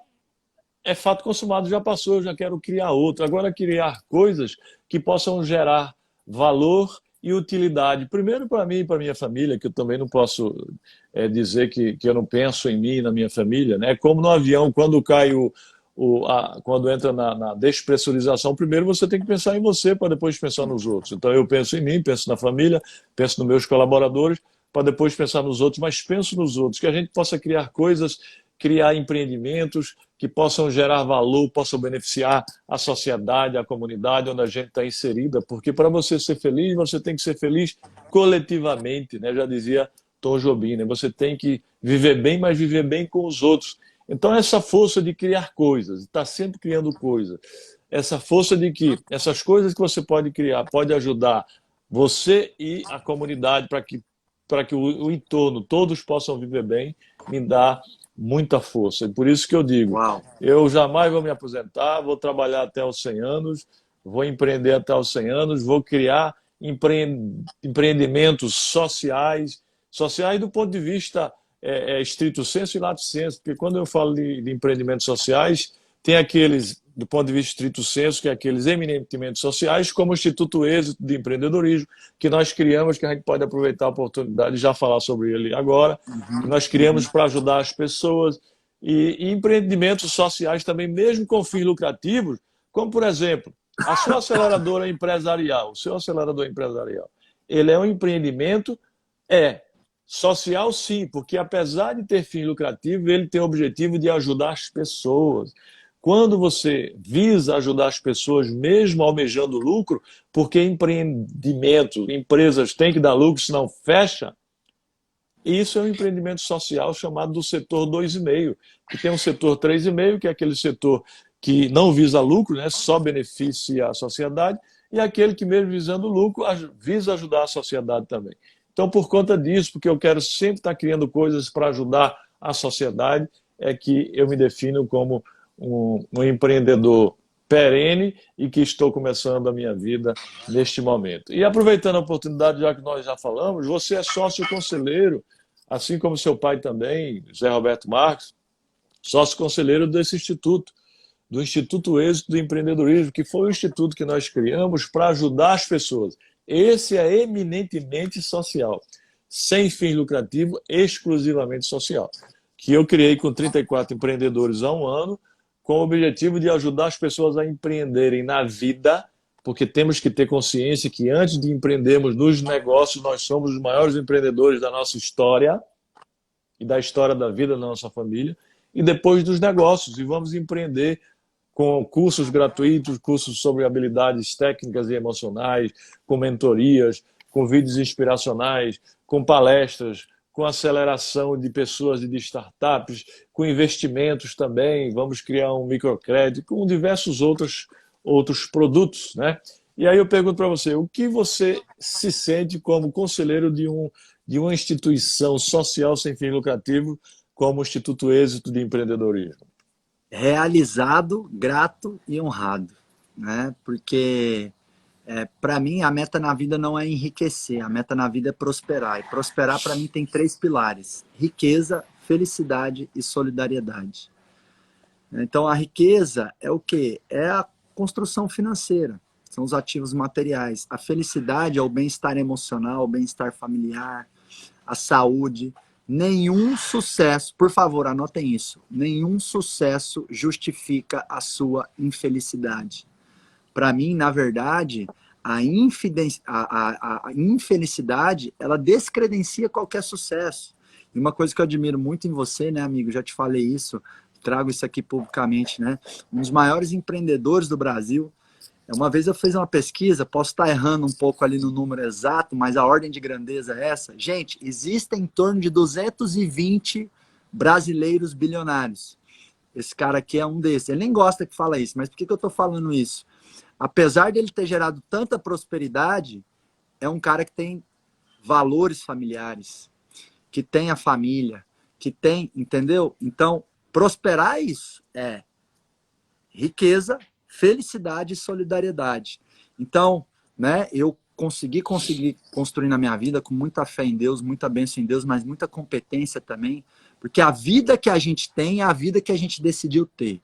é fato consumado, já passou, eu já quero criar outro. Agora, criar coisas que possam gerar valor e utilidade. Primeiro para mim e para minha família, que eu também não posso dizer que eu não penso em mim e na minha família, né? Como no avião, quando cai quando entra na despressurização, primeiro você tem que pensar em você para depois pensar nos outros. Então eu penso em mim, penso na família, penso nos meus colaboradores, para depois pensar nos outros, mas penso nos outros, que a gente possa criar coisas, criar empreendimentos que possam gerar valor, possam beneficiar a sociedade, a comunidade onde a gente está inserida, porque para você ser feliz, você tem que ser feliz coletivamente, né? Já dizia Tom Jobim, né? Você tem que viver bem, mas viver bem com os outros. Então, essa força de criar coisas, estar sempre criando coisas, essa força de que essas coisas que você pode criar pode ajudar você e a comunidade para que o entorno, todos possam viver bem, me dá muita força. E por isso que eu digo, Uau. eu jamais vou me aposentar, vou trabalhar até os 100 anos, vou empreender até os 100 anos, vou criar empreendimentos sociais, sociais do ponto de vista estrito sensu e lato sensu, porque quando eu falo de empreendimentos sociais, tem aqueles, do ponto de vista estrito sensu, que é aqueles eminentemente sociais, como o Instituto Êxito de Empreendedorismo, que nós criamos, que a gente pode aproveitar a oportunidade de já falar sobre ele agora, que nós criamos para ajudar as pessoas, e empreendimentos sociais também, mesmo com fins lucrativos, como, por exemplo, a sua aceleradora empresarial, o seu acelerador empresarial, ele é um empreendimento, social, sim, porque apesar de ter fim lucrativo, ele tem o objetivo de ajudar as pessoas. Quando você visa ajudar as pessoas, mesmo almejando lucro, porque empreendimento, empresas têm que dar lucro, senão fecha, isso é um empreendimento social chamado do setor 2,5, que tem um setor 3,5, que é aquele setor que não visa lucro, né, só beneficia a sociedade, e aquele que, mesmo visando lucro, visa ajudar a sociedade também. Então, por conta disso, porque eu quero sempre estar criando coisas para ajudar a sociedade, é que eu me defino como um empreendedor perene e que estou começando a minha vida neste momento. E aproveitando a oportunidade, já que nós já falamos, você é sócio conselheiro, assim como seu pai também, José Roberto Marques, sócio conselheiro desse instituto, do Instituto Êxito do Empreendedorismo, que foi o instituto que nós criamos para ajudar as pessoas. Esse é eminentemente social, sem fins lucrativos, exclusivamente social, que eu criei com 34 empreendedores há um ano, com o objetivo de ajudar as pessoas a empreenderem na vida, porque temos que ter consciência que antes de empreendermos nos negócios, nós somos os maiores empreendedores da nossa história e da história da vida da nossa família, e depois dos negócios, e vamos empreender com cursos gratuitos, cursos sobre habilidades técnicas e emocionais, com mentorias, com vídeos inspiracionais, com palestras, com aceleração de pessoas e de startups, com investimentos também, vamos criar um microcrédito, com diversos outros produtos, né? E aí eu pergunto para você, o que você se sente como conselheiro de uma instituição social sem fim lucrativo como o Instituto Êxito de Empreendedorismo? Realizado, grato e honrado, né? Porque para mim a meta na vida não é enriquecer, a meta na vida é prosperar. E prosperar para mim tem 3 pilares: riqueza, felicidade e solidariedade. Então a riqueza é o quê? É a construção financeira, são os ativos materiais. A felicidade é o bem-estar emocional, o bem-estar familiar, a saúde. Nenhum sucesso, por favor, anotem isso, nenhum sucesso justifica a sua infelicidade. Para mim, na verdade, a infelicidade, ela descredencia qualquer sucesso. E uma coisa que eu admiro muito em você, né, amigo, já te falei isso, trago isso aqui publicamente, né? Um dos maiores empreendedores do Brasil. Uma vez eu fiz uma pesquisa, posso estar errando um pouco ali no número exato, mas a ordem de grandeza é essa. Gente, existem em torno de 220 brasileiros bilionários. Esse cara aqui é um desses. Ele nem gosta que fala isso, mas por que eu estou falando isso? Apesar de ele ter gerado tanta prosperidade, é um cara que tem valores familiares, que tem a família, que tem, entendeu? Então, prosperar é isso, é riqueza, felicidade e solidariedade. Então, né, eu consegui construir na minha vida com muita fé em Deus, muita bênção em Deus, mas muita competência também, porque a vida que a gente tem é a vida que a gente decidiu ter.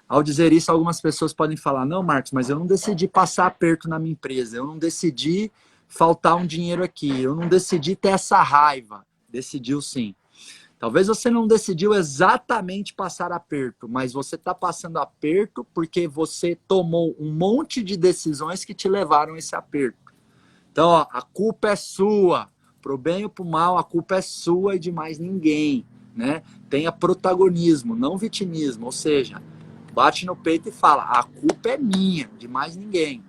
Ao dizer isso, algumas pessoas podem falar, não, Marcos, mas eu não decidi passar aperto na minha empresa, eu não decidi faltar um dinheiro aqui, eu não decidi ter essa raiva. Decidiu sim. Talvez você não decidiu exatamente passar aperto, mas você está passando aperto porque você tomou um monte de decisões que te levaram a esse aperto. Então, ó, a culpa é sua. Pro bem ou pro mal, a culpa é sua e de mais ninguém, né? Tenha protagonismo, não vitimismo, ou seja, bate no peito e fala, a culpa é minha, de mais ninguém.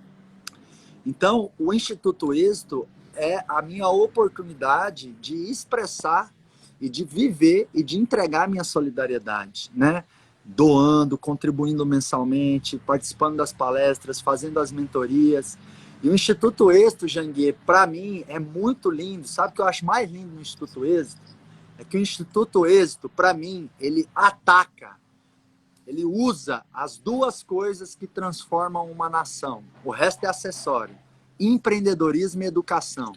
Então, o Instituto Êxito é a minha oportunidade de expressar e de viver e de entregar minha solidariedade, né? Doando, contribuindo mensalmente, participando das palestras, fazendo as mentorias. E o Instituto Êxito, Janguier, para mim, é muito lindo. Sabe o que eu acho mais lindo no Instituto Êxito? É que o Instituto Êxito, para mim, ele ataca, ele usa as duas coisas que transformam uma nação. O resto é acessório. Empreendedorismo e educação.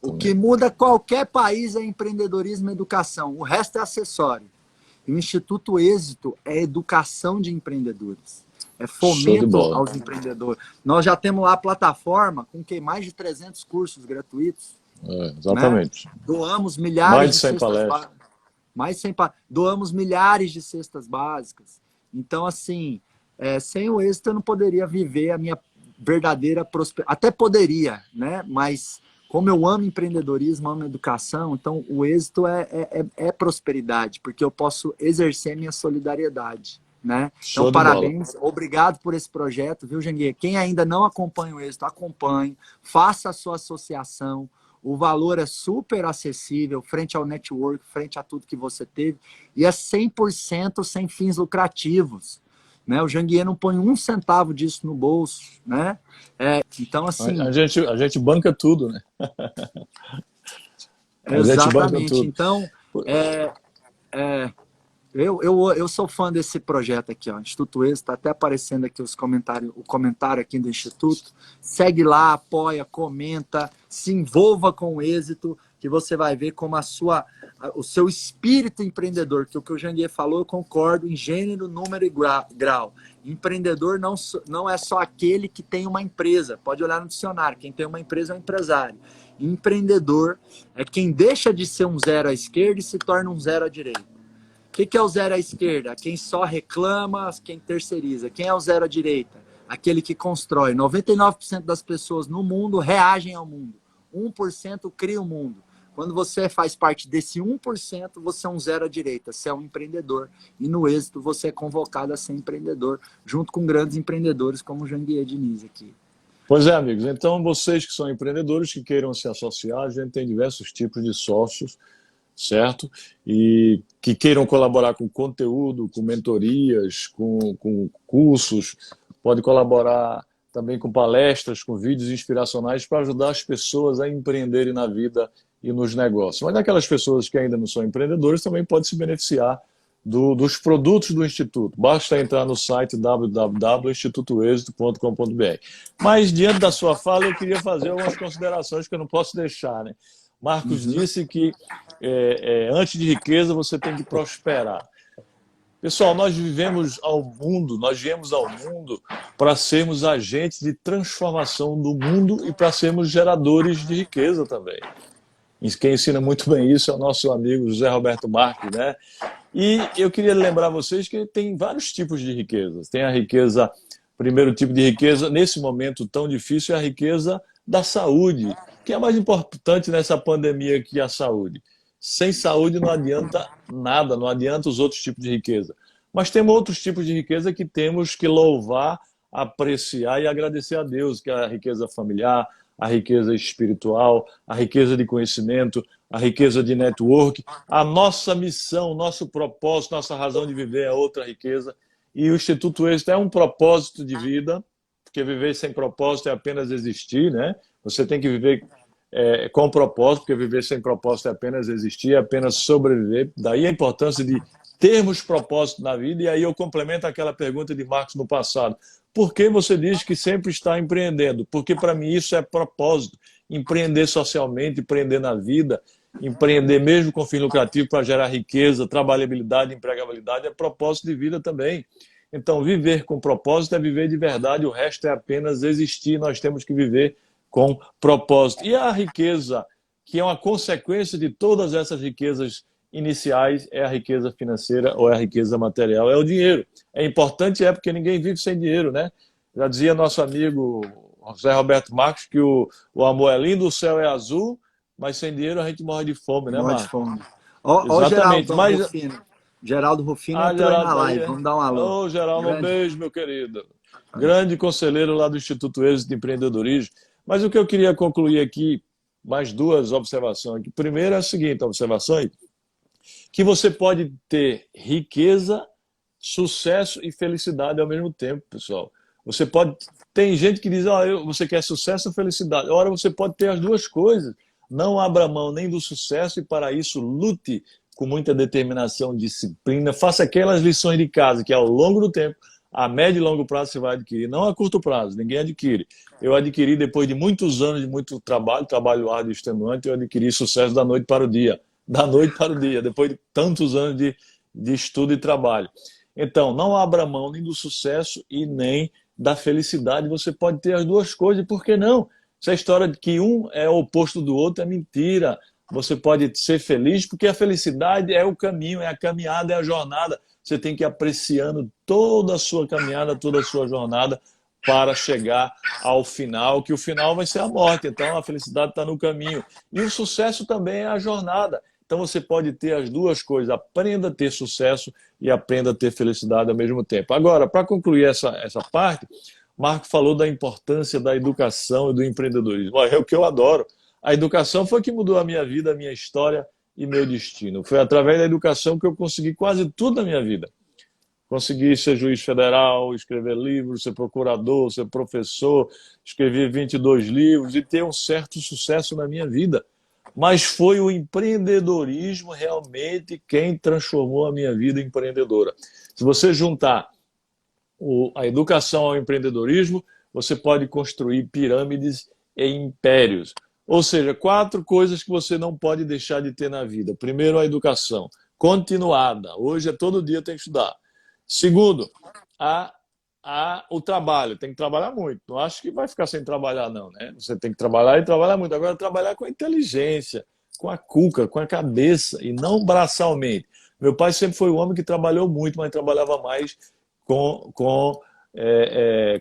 O que muda qualquer país é empreendedorismo e educação. O resto é acessório. E o Instituto Êxito é educação de empreendedores. É fomento aos empreendedores. Nós já temos lá a plataforma com mais de 300 cursos gratuitos. Exatamente. Né? Doamos milhares mais de 100 palestras. Doamos milhares de cestas básicas. Então, assim, sem o êxito eu não poderia viver a minha verdadeira prosperidade. Até poderia, né? Mas como eu amo empreendedorismo, amo educação, então o êxito é prosperidade, porque eu posso exercer minha solidariedade, né? Então, parabéns, obrigado por esse projeto, viu, Janguier? Quem ainda não acompanha o êxito, acompanhe, faça a sua associação. O valor é super acessível, frente ao network, frente a tudo que você teve, e é 100% sem fins lucrativos. Né? O Janguier não põe um centavo disso no bolso. Né? Então, assim... A gente banca tudo, né? Exatamente. Então, eu sou fã desse projeto aqui, ó, Instituto Êxito, está até aparecendo aqui o comentário aqui do Instituto. Segue lá, apoia, comenta, se envolva com o êxito, que você vai ver como o seu espírito empreendedor, que o Janguier falou, eu concordo, em gênero, número e grau. Empreendedor não é só aquele que tem uma empresa, pode olhar no dicionário, quem tem uma empresa é um empresário. Empreendedor é quem deixa de ser um zero à esquerda e se torna um zero à direita. O que é o zero à esquerda? Quem só reclama, quem terceiriza. Quem é o zero à direita? Aquele que constrói. 99% das pessoas no mundo reagem ao mundo. 1% cria o mundo. Quando você faz parte desse 1%, você é um zero à direita. Você é um empreendedor. E no êxito, você é convocado a ser empreendedor, junto com grandes empreendedores como o Janguier Diniz aqui. Pois é, amigos. Então, vocês que são empreendedores, que queiram se associar, a gente tem diversos tipos de sócios, certo? E que queiram colaborar com conteúdo, com mentorias, com cursos, pode colaborar também com palestras, com vídeos inspiracionais para ajudar as pessoas a empreenderem na vida e nos negócios. Mas aquelas pessoas que ainda não são empreendedores também podem se beneficiar dos produtos do Instituto. Basta entrar no site www.institutoexito.com.br. Mas, diante da sua fala, eu queria fazer algumas considerações que eu não posso deixar, né? Marcos disse que antes de riqueza você tem que prosperar. Pessoal, nós viemos ao mundo para sermos agentes de transformação do mundo e para sermos geradores de riqueza também. E quem ensina muito bem isso é o nosso amigo José Roberto Marques, né? E eu queria lembrar vocês que tem vários tipos de riquezas. Tem a riqueza, primeiro tipo de riqueza, nesse momento tão difícil, é a riqueza da saúde, que é mais importante nessa pandemia que a saúde. Sem saúde não adianta nada, não adianta os outros tipos de riqueza. Mas temos outros tipos de riqueza que temos que louvar, apreciar e agradecer a Deus, que é a riqueza familiar, a riqueza espiritual, a riqueza de conhecimento, a riqueza de network. A nossa missão, nosso propósito, nossa razão de viver é outra riqueza. E o Instituto Êxito é um propósito de vida, porque viver sem propósito é apenas existir, né? Você tem que viver com propósito, porque viver sem propósito é apenas existir, é apenas sobreviver. Daí a importância de termos propósito na vida. E aí eu complemento aquela pergunta de Marcos no passado. Por que você diz que sempre está empreendendo? Porque para mim isso é propósito. Empreender socialmente, empreender na vida, empreender mesmo com fim lucrativo para gerar riqueza, trabalhabilidade, empregabilidade, é propósito de vida também. Então, viver com propósito é viver de verdade, o resto é apenas existir. Nós temos que viver com propósito. E a riqueza, que é uma consequência de todas essas riquezas iniciais, é a riqueza financeira ou é a riqueza material, é o dinheiro. É importante, porque ninguém vive sem dinheiro, né? Já dizia nosso amigo José Roberto Marques que o amor é lindo, o céu é azul, mas sem dinheiro a gente morre de fome, né, Morre de Marco? fome. Ó, o Exatamente. Geraldo Mas, Rufino. Geraldo Rufino entrou aí Geraldo na tá aí, live. é? Vamos dar um alô. Ô, Geraldo, um Grande. beijo, meu querido. Grande conselheiro lá do Instituto Êxito de Empreendedorismo. Mas o que eu queria concluir aqui, mais duas observações aqui. Primeiro é a seguinte observação, que você pode ter riqueza, sucesso e felicidade ao mesmo tempo, pessoal. Você pode. Tem gente que diz, você quer sucesso ou felicidade? Ora, você pode ter as duas coisas. Não abra mão nem do sucesso e, para isso, lute com muita determinação, disciplina. Faça aquelas lições de casa que, ao longo do tempo, a médio e longo prazo você vai adquirir. Não a curto prazo, ninguém adquire. Eu adquiri, depois de muitos anos de muito trabalho, trabalho árduo e extenuante, eu adquiri sucesso da noite para o dia. Da noite para o dia, depois de tantos anos de estudo e trabalho. Então, não abra mão nem do sucesso e nem da felicidade. Você pode ter as duas coisas, por que não? Essa história de que um é o oposto do outro é mentira. Você pode ser feliz porque a felicidade é o caminho, é a caminhada, é a jornada. Você tem que ir apreciando toda a sua caminhada, toda a sua jornada para chegar ao final, que o final vai ser a morte. Então, a felicidade está no caminho. E o sucesso também é a jornada. Então, você pode ter as duas coisas. Aprenda a ter sucesso e aprenda a ter felicidade ao mesmo tempo. Agora, para concluir essa parte, Marco falou da importância da educação e do empreendedorismo. É o que eu adoro. A educação foi que mudou a minha vida, a minha história e meu destino. Foi através da educação que eu consegui quase tudo na minha vida. Consegui ser juiz federal, escrever livros, ser procurador, ser professor, escrever 22 livros e ter um certo sucesso na minha vida. Mas foi o empreendedorismo realmente quem transformou a minha vida em empreendedora. Se você juntar a educação ao empreendedorismo, você pode construir pirâmides e impérios. Ou seja, 4 coisas que você não pode deixar de ter na vida. Primeiro, a educação continuada. Hoje é todo dia tem que estudar. Segundo, o trabalho. Tem que trabalhar muito. Não acho que vai ficar sem trabalhar, não, né? Você tem que trabalhar e trabalhar muito. Agora, trabalhar com a inteligência, com a cuca, com a cabeça e não braçalmente. Meu pai sempre foi um homem que trabalhou muito, mas trabalhava mais com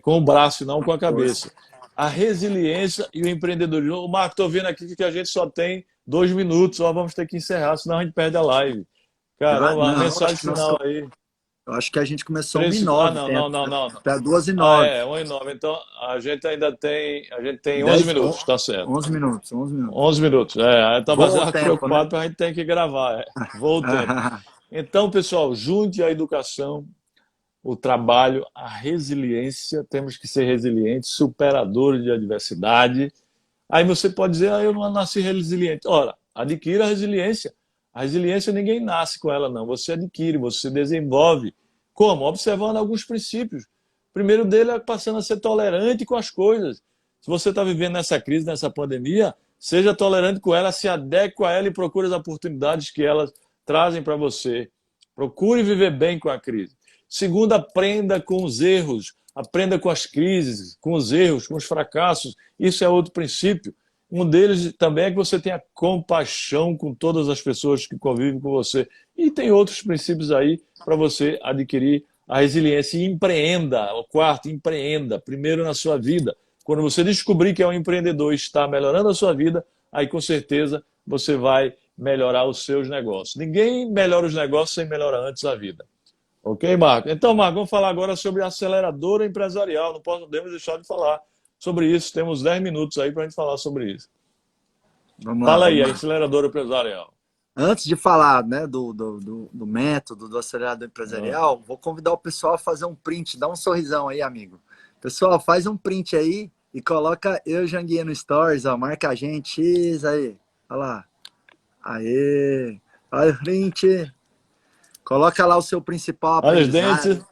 o braço e não com a cabeça. A resiliência e o empreendedorismo. O Marco, estou vendo aqui que a gente só tem 2 minutos, só vamos ter que encerrar, senão a gente perde a live. Caramba, a mensagem final aí. Eu acho que a gente começou 1 e Ah, 9. não. Até 2 e 9. 1 e 9. Então, a gente ainda tem, 11 10, minutos, tá certo. 11 minutos, 11 minutos. 11 minutos. Eu estava Bom tempo, preocupado né? porque a gente tem que gravar. Vou o tempo. Então, pessoal, junte a educação, o trabalho, a resiliência. Temos que ser resilientes, superadores de adversidade. Aí você pode dizer, eu não nasci resiliente. Ora, adquira a resiliência. A resiliência ninguém nasce com ela, não. Você adquire, você desenvolve. Como? Observando alguns princípios. O primeiro dele é passando a ser tolerante com as coisas. Se você está vivendo nessa crise, nessa pandemia, seja tolerante com ela, se adeque a ela e procure as oportunidades que elas trazem para você. Procure viver bem com a crise. Segundo, aprenda com os erros. Aprenda com as crises, com os erros, com os fracassos. Isso é outro princípio. Um deles também é que você tenha compaixão com todas as pessoas que convivem com você. E tem outros princípios aí para você adquirir a resiliência. E empreenda. O quarto, empreenda. Primeiro na sua vida. Quando você descobrir que é um empreendedor e está melhorando a sua vida, aí com certeza você vai melhorar os seus negócios. Ninguém melhora os negócios sem melhorar antes a vida. Ok, Marco? Então, Marco, vamos falar agora sobre a aceleradora empresarial. Não podemos deixar de falar sobre isso. Temos 10 minutos aí para a gente falar sobre isso. Vamos lá. Fala aí, a aceleradora empresarial. Antes de falar, né, do método do acelerador empresarial, vou convidar o pessoal a fazer um print. Dá um sorrisão aí, amigo. Pessoal, faz um print aí e coloca eu, Janguier, no Stories. Ó, marca a gente. Isso aí. Olha lá. Aê. Olha o print. Coloca lá o seu principal Olha os aprendizado.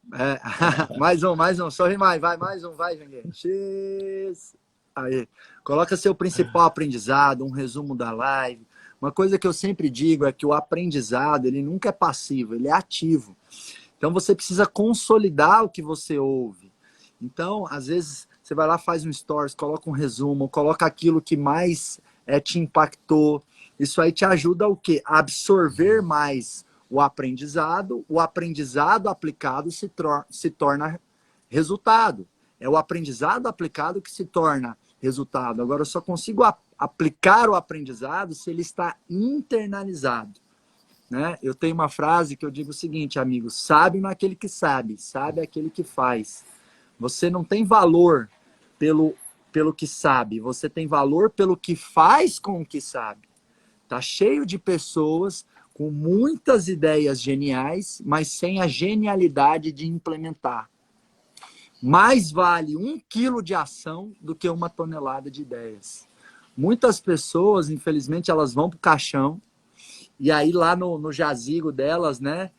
dentes. Mais um. Sorri mais. Vai, mais um. Vai, Janguier. X. Aí. Coloca seu principal aprendizado, um resumo da live. Uma coisa que eu sempre digo é que o aprendizado, ele nunca é passivo, ele é ativo. Então, você precisa consolidar o que você ouve. Então, às vezes, você vai lá, faz um stories, coloca um resumo, coloca aquilo que mais te impactou. Isso aí te ajuda o quê? A absorver mais o aprendizado aplicado se torna resultado. É o aprendizado aplicado que se torna resultado. Agora, eu só consigo aplicar o aprendizado se ele está internalizado, né? Eu tenho uma frase que eu digo o seguinte, amigo: sábio não é aquele que sabe, sabe é aquele que faz. Você não tem valor pelo que sabe, você tem valor pelo que faz com o que sabe. Tá cheio de pessoas com muitas ideias geniais, mas sem a genialidade de implementar. Mais vale 1 quilo de ação do que 1 tonelada de ideias. Muitas pessoas, infelizmente, elas vão para o caixão, e aí lá no jazigo delas, né,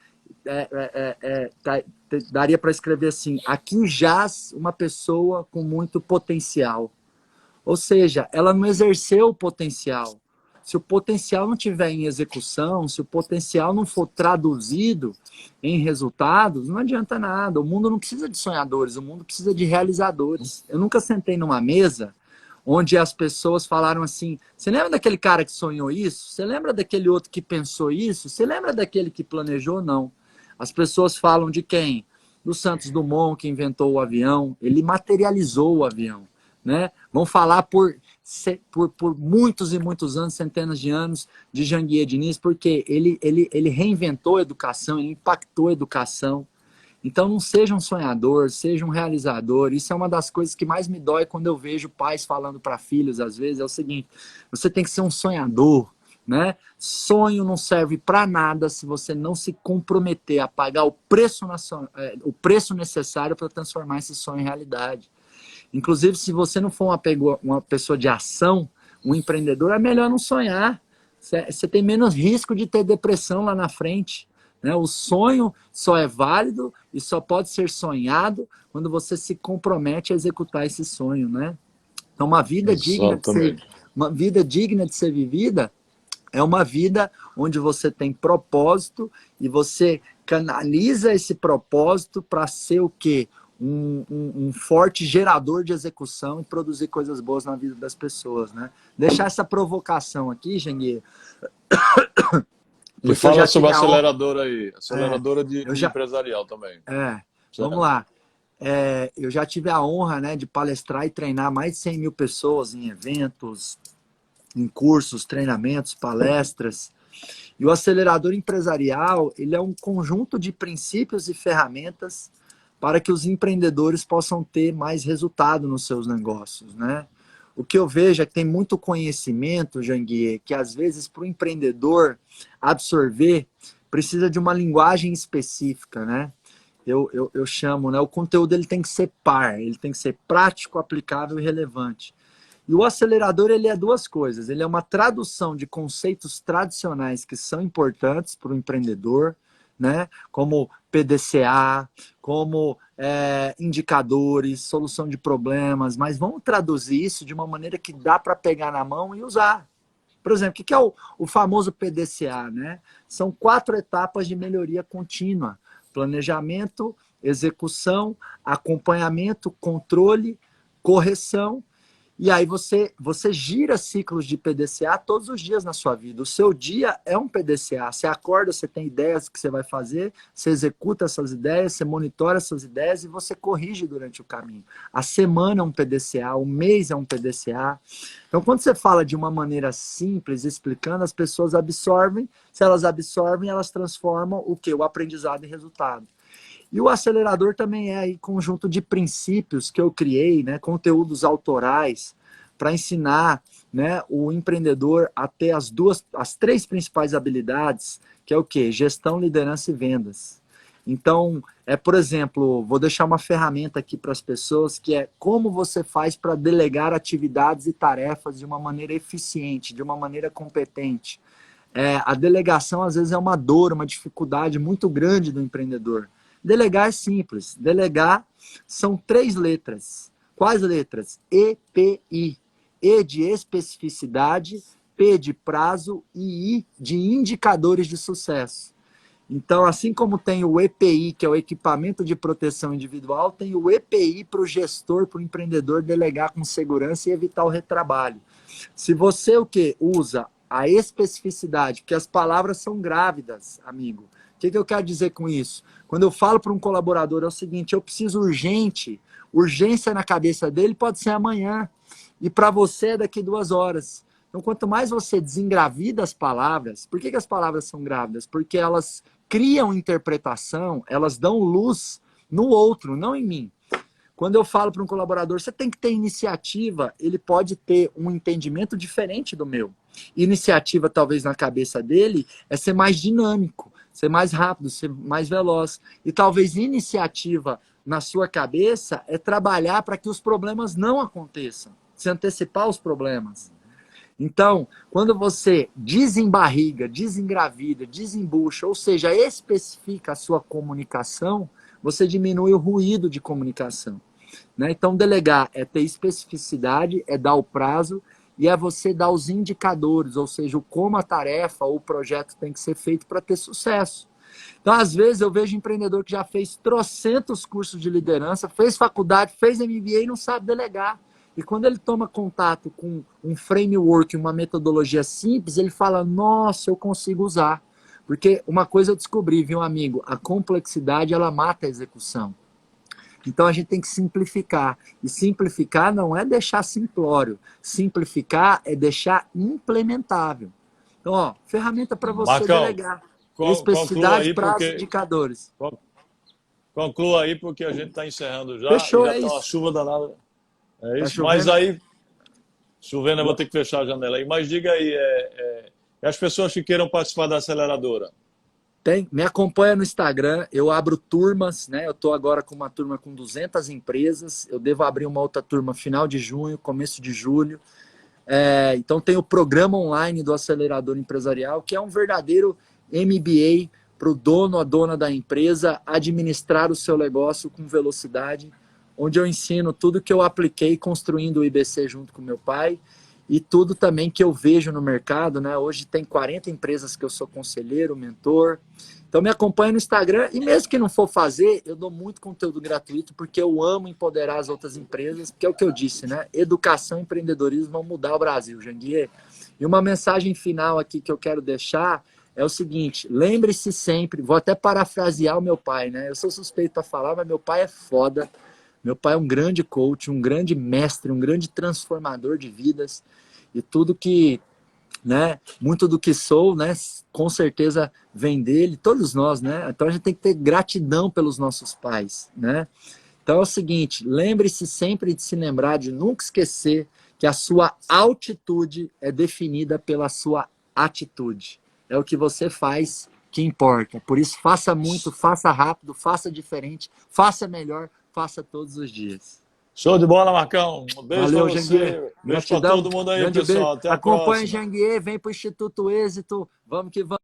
daria para escrever assim: aqui jaz uma pessoa com muito potencial. Ou seja, ela não exerceu o potencial. Se o potencial não tiver em execução, se o potencial não for traduzido em resultados, não adianta nada. O mundo não precisa de sonhadores, o mundo precisa de realizadores. Eu nunca sentei numa mesa onde as pessoas falaram assim: você lembra daquele cara que sonhou isso? Você lembra daquele outro que pensou isso? Você lembra daquele que planejou? Não. As pessoas falam de quem? Do Santos Dumont, que inventou o avião. Ele materializou o avião, né? Vão falar por muitos e muitos anos, centenas de anos, de Janguier Diniz, porque ele reinventou a educação, ele impactou a educação. Então, não seja um sonhador, seja um realizador. Isso é uma das coisas que mais me dói quando eu vejo pais falando para filhos, às vezes, é o seguinte: você tem que ser um sonhador, né? Sonho não serve para nada se você não se comprometer a pagar o preço necessário para transformar esse sonho em realidade. Inclusive, se você não for uma pessoa de ação, um empreendedor, é melhor não sonhar. Você tem menos risco de ter depressão lá na frente, né? O sonho só é válido e só pode ser sonhado quando você se compromete a executar esse sonho, né? Então, uma vida digna de ser vivida é uma vida onde você tem propósito e você canaliza esse propósito para ser o quê? Um forte gerador de execução e produzir coisas boas na vida das pessoas, né? Deixar essa provocação aqui, Janguier. E fala sobre a aceleradora aí, aceleradora de empresarial também. Vamos lá. Eu já tive a honra, né, de palestrar e treinar mais de 100 mil pessoas em eventos, em cursos, treinamentos, palestras. E o acelerador empresarial, ele é um conjunto de princípios e ferramentas para que os empreendedores possam ter mais resultado nos seus negócios, né? O que eu vejo é que tem muito conhecimento, Janguier, que às vezes para o empreendedor absorver precisa de uma linguagem específica, né? Eu chamo, né? O conteúdo ele tem que ser par, ele tem que ser prático, aplicável e relevante. E o acelerador, ele é duas coisas. Ele é uma tradução de conceitos tradicionais que são importantes para o empreendedor, né? Como PDCA, como indicadores, solução de problemas, mas vamos traduzir isso de uma maneira que dá para pegar na mão e usar. Por exemplo, o que é o famoso PDCA, né? São 4 etapas de melhoria contínua: planejamento, execução, acompanhamento, controle, correção. E aí você gira ciclos de PDCA todos os dias na sua vida. O seu dia é um PDCA. Você acorda, você tem ideias que você vai fazer, você executa essas ideias, você monitora essas ideias e você corrige durante o caminho. A semana é um PDCA, o mês é um PDCA. Então, quando você fala de uma maneira simples, explicando, as pessoas absorvem. Se elas absorvem, elas transformam o quê? O aprendizado em resultado. E o acelerador também é aí conjunto de princípios que eu criei, né, conteúdos autorais, para ensinar, né, o empreendedor a ter as 3 principais habilidades, que é o quê? Gestão, liderança e vendas. Então, por exemplo, vou deixar uma ferramenta aqui para as pessoas, que é como você faz para delegar atividades e tarefas de uma maneira eficiente, de uma maneira competente. A delegação, às vezes, é uma dor, uma dificuldade muito grande do empreendedor. Delegar é simples. Delegar são 3 letras. Quais letras? EPI. E de especificidade, P de prazo e I de indicadores de sucesso. Então, assim como tem o EPI, que é o equipamento de proteção individual, tem o EPI para o gestor, para o empreendedor delegar com segurança e evitar o retrabalho. Se você usa a especificidade, porque as palavras são grávidas, amigo. O que eu quero dizer com isso? Quando eu falo para um colaborador é o seguinte: eu preciso urgente, urgência na cabeça dele pode ser amanhã. e para você é daqui 2 horas. Então, quanto mais você desengravida as palavras, por que as palavras são grávidas? Porque elas criam interpretação, elas dão luz no outro, não em mim. Quando eu falo para um colaborador, você tem que ter iniciativa, ele pode ter um entendimento diferente do meu. Iniciativa, talvez, na cabeça dele, é ser mais dinâmico, ser mais rápido, ser mais veloz. E talvez iniciativa na sua cabeça é trabalhar para que os problemas não aconteçam, se antecipar os problemas. Então, quando você desembarriga, desengravida, desembucha, ou seja, especifica a sua comunicação, você diminui o ruído de comunicação. Né? Então, delegar é ter especificidade, é dar o prazo e é você dar os indicadores, ou seja, como a tarefa ou o projeto tem que ser feito para ter sucesso. Então, às vezes, eu vejo empreendedor que já fez trocentos cursos de liderança, fez faculdade, fez MBA e não sabe delegar. E quando ele toma contato com um framework, uma metodologia simples, ele fala, nossa, eu consigo usar. Porque uma coisa eu descobri, viu, amigo? A complexidade, ela mata a execução. Então a gente tem que simplificar. E simplificar não é deixar simplório. Simplificar é deixar implementável. Então, ó, ferramenta para você Marcão, delegar. conclua Especificidade, aí prazo, porque indicadores. conclua aí porque a gente está encerrando já e Fechou, já é está uma isso. chuva danada. É Tá isso. Mas chovendo? aí, chovendo, eu vou ter que fechar a janela aí. Mas diga aí, as pessoas que queiram participar da aceleradora. Me acompanha no Instagram, eu abro turmas, né? Eu estou agora com uma turma com 200 empresas, eu devo abrir uma outra turma final de junho, começo de julho. Então tem o programa online do Acelerador Empresarial, que é um verdadeiro MBA para o dono, a dona da empresa administrar o seu negócio com velocidade, onde eu ensino tudo que eu apliquei construindo o IBC junto com meu pai e tudo também que eu vejo no mercado, né? Hoje tem 40 empresas que eu sou conselheiro, mentor. Então me acompanha no Instagram e mesmo que não for fazer, eu dou muito conteúdo gratuito porque eu amo empoderar as outras empresas, porque é o que eu disse, né? Educação e empreendedorismo vão mudar o Brasil, Janguier. E uma mensagem final aqui que eu quero deixar é o seguinte, lembre-se sempre, vou até parafrasear o meu pai, né? Eu sou suspeito para falar, mas meu pai é foda. Meu pai é um grande coach, um grande mestre, um grande transformador de vidas e tudo que, né, muito do que sou, né, com certeza vem dele, todos nós, né? Então a gente tem que ter gratidão pelos nossos pais, né? Então é o seguinte, lembre-se sempre de se lembrar, de nunca esquecer que a sua altitude é definida pela sua atitude. É o que você faz que importa. Por isso, faça muito, faça rápido, faça diferente, faça melhor, faça todos os dias. Show de bola, Marcão. Um beijo para Valeu, Janguier. você. Beijo para Gratidão. todo mundo aí, Grande beijo. pessoal. Até a Acompanhe próxima. Janguier, vem para o Instituto Êxito. Vamos que vamos.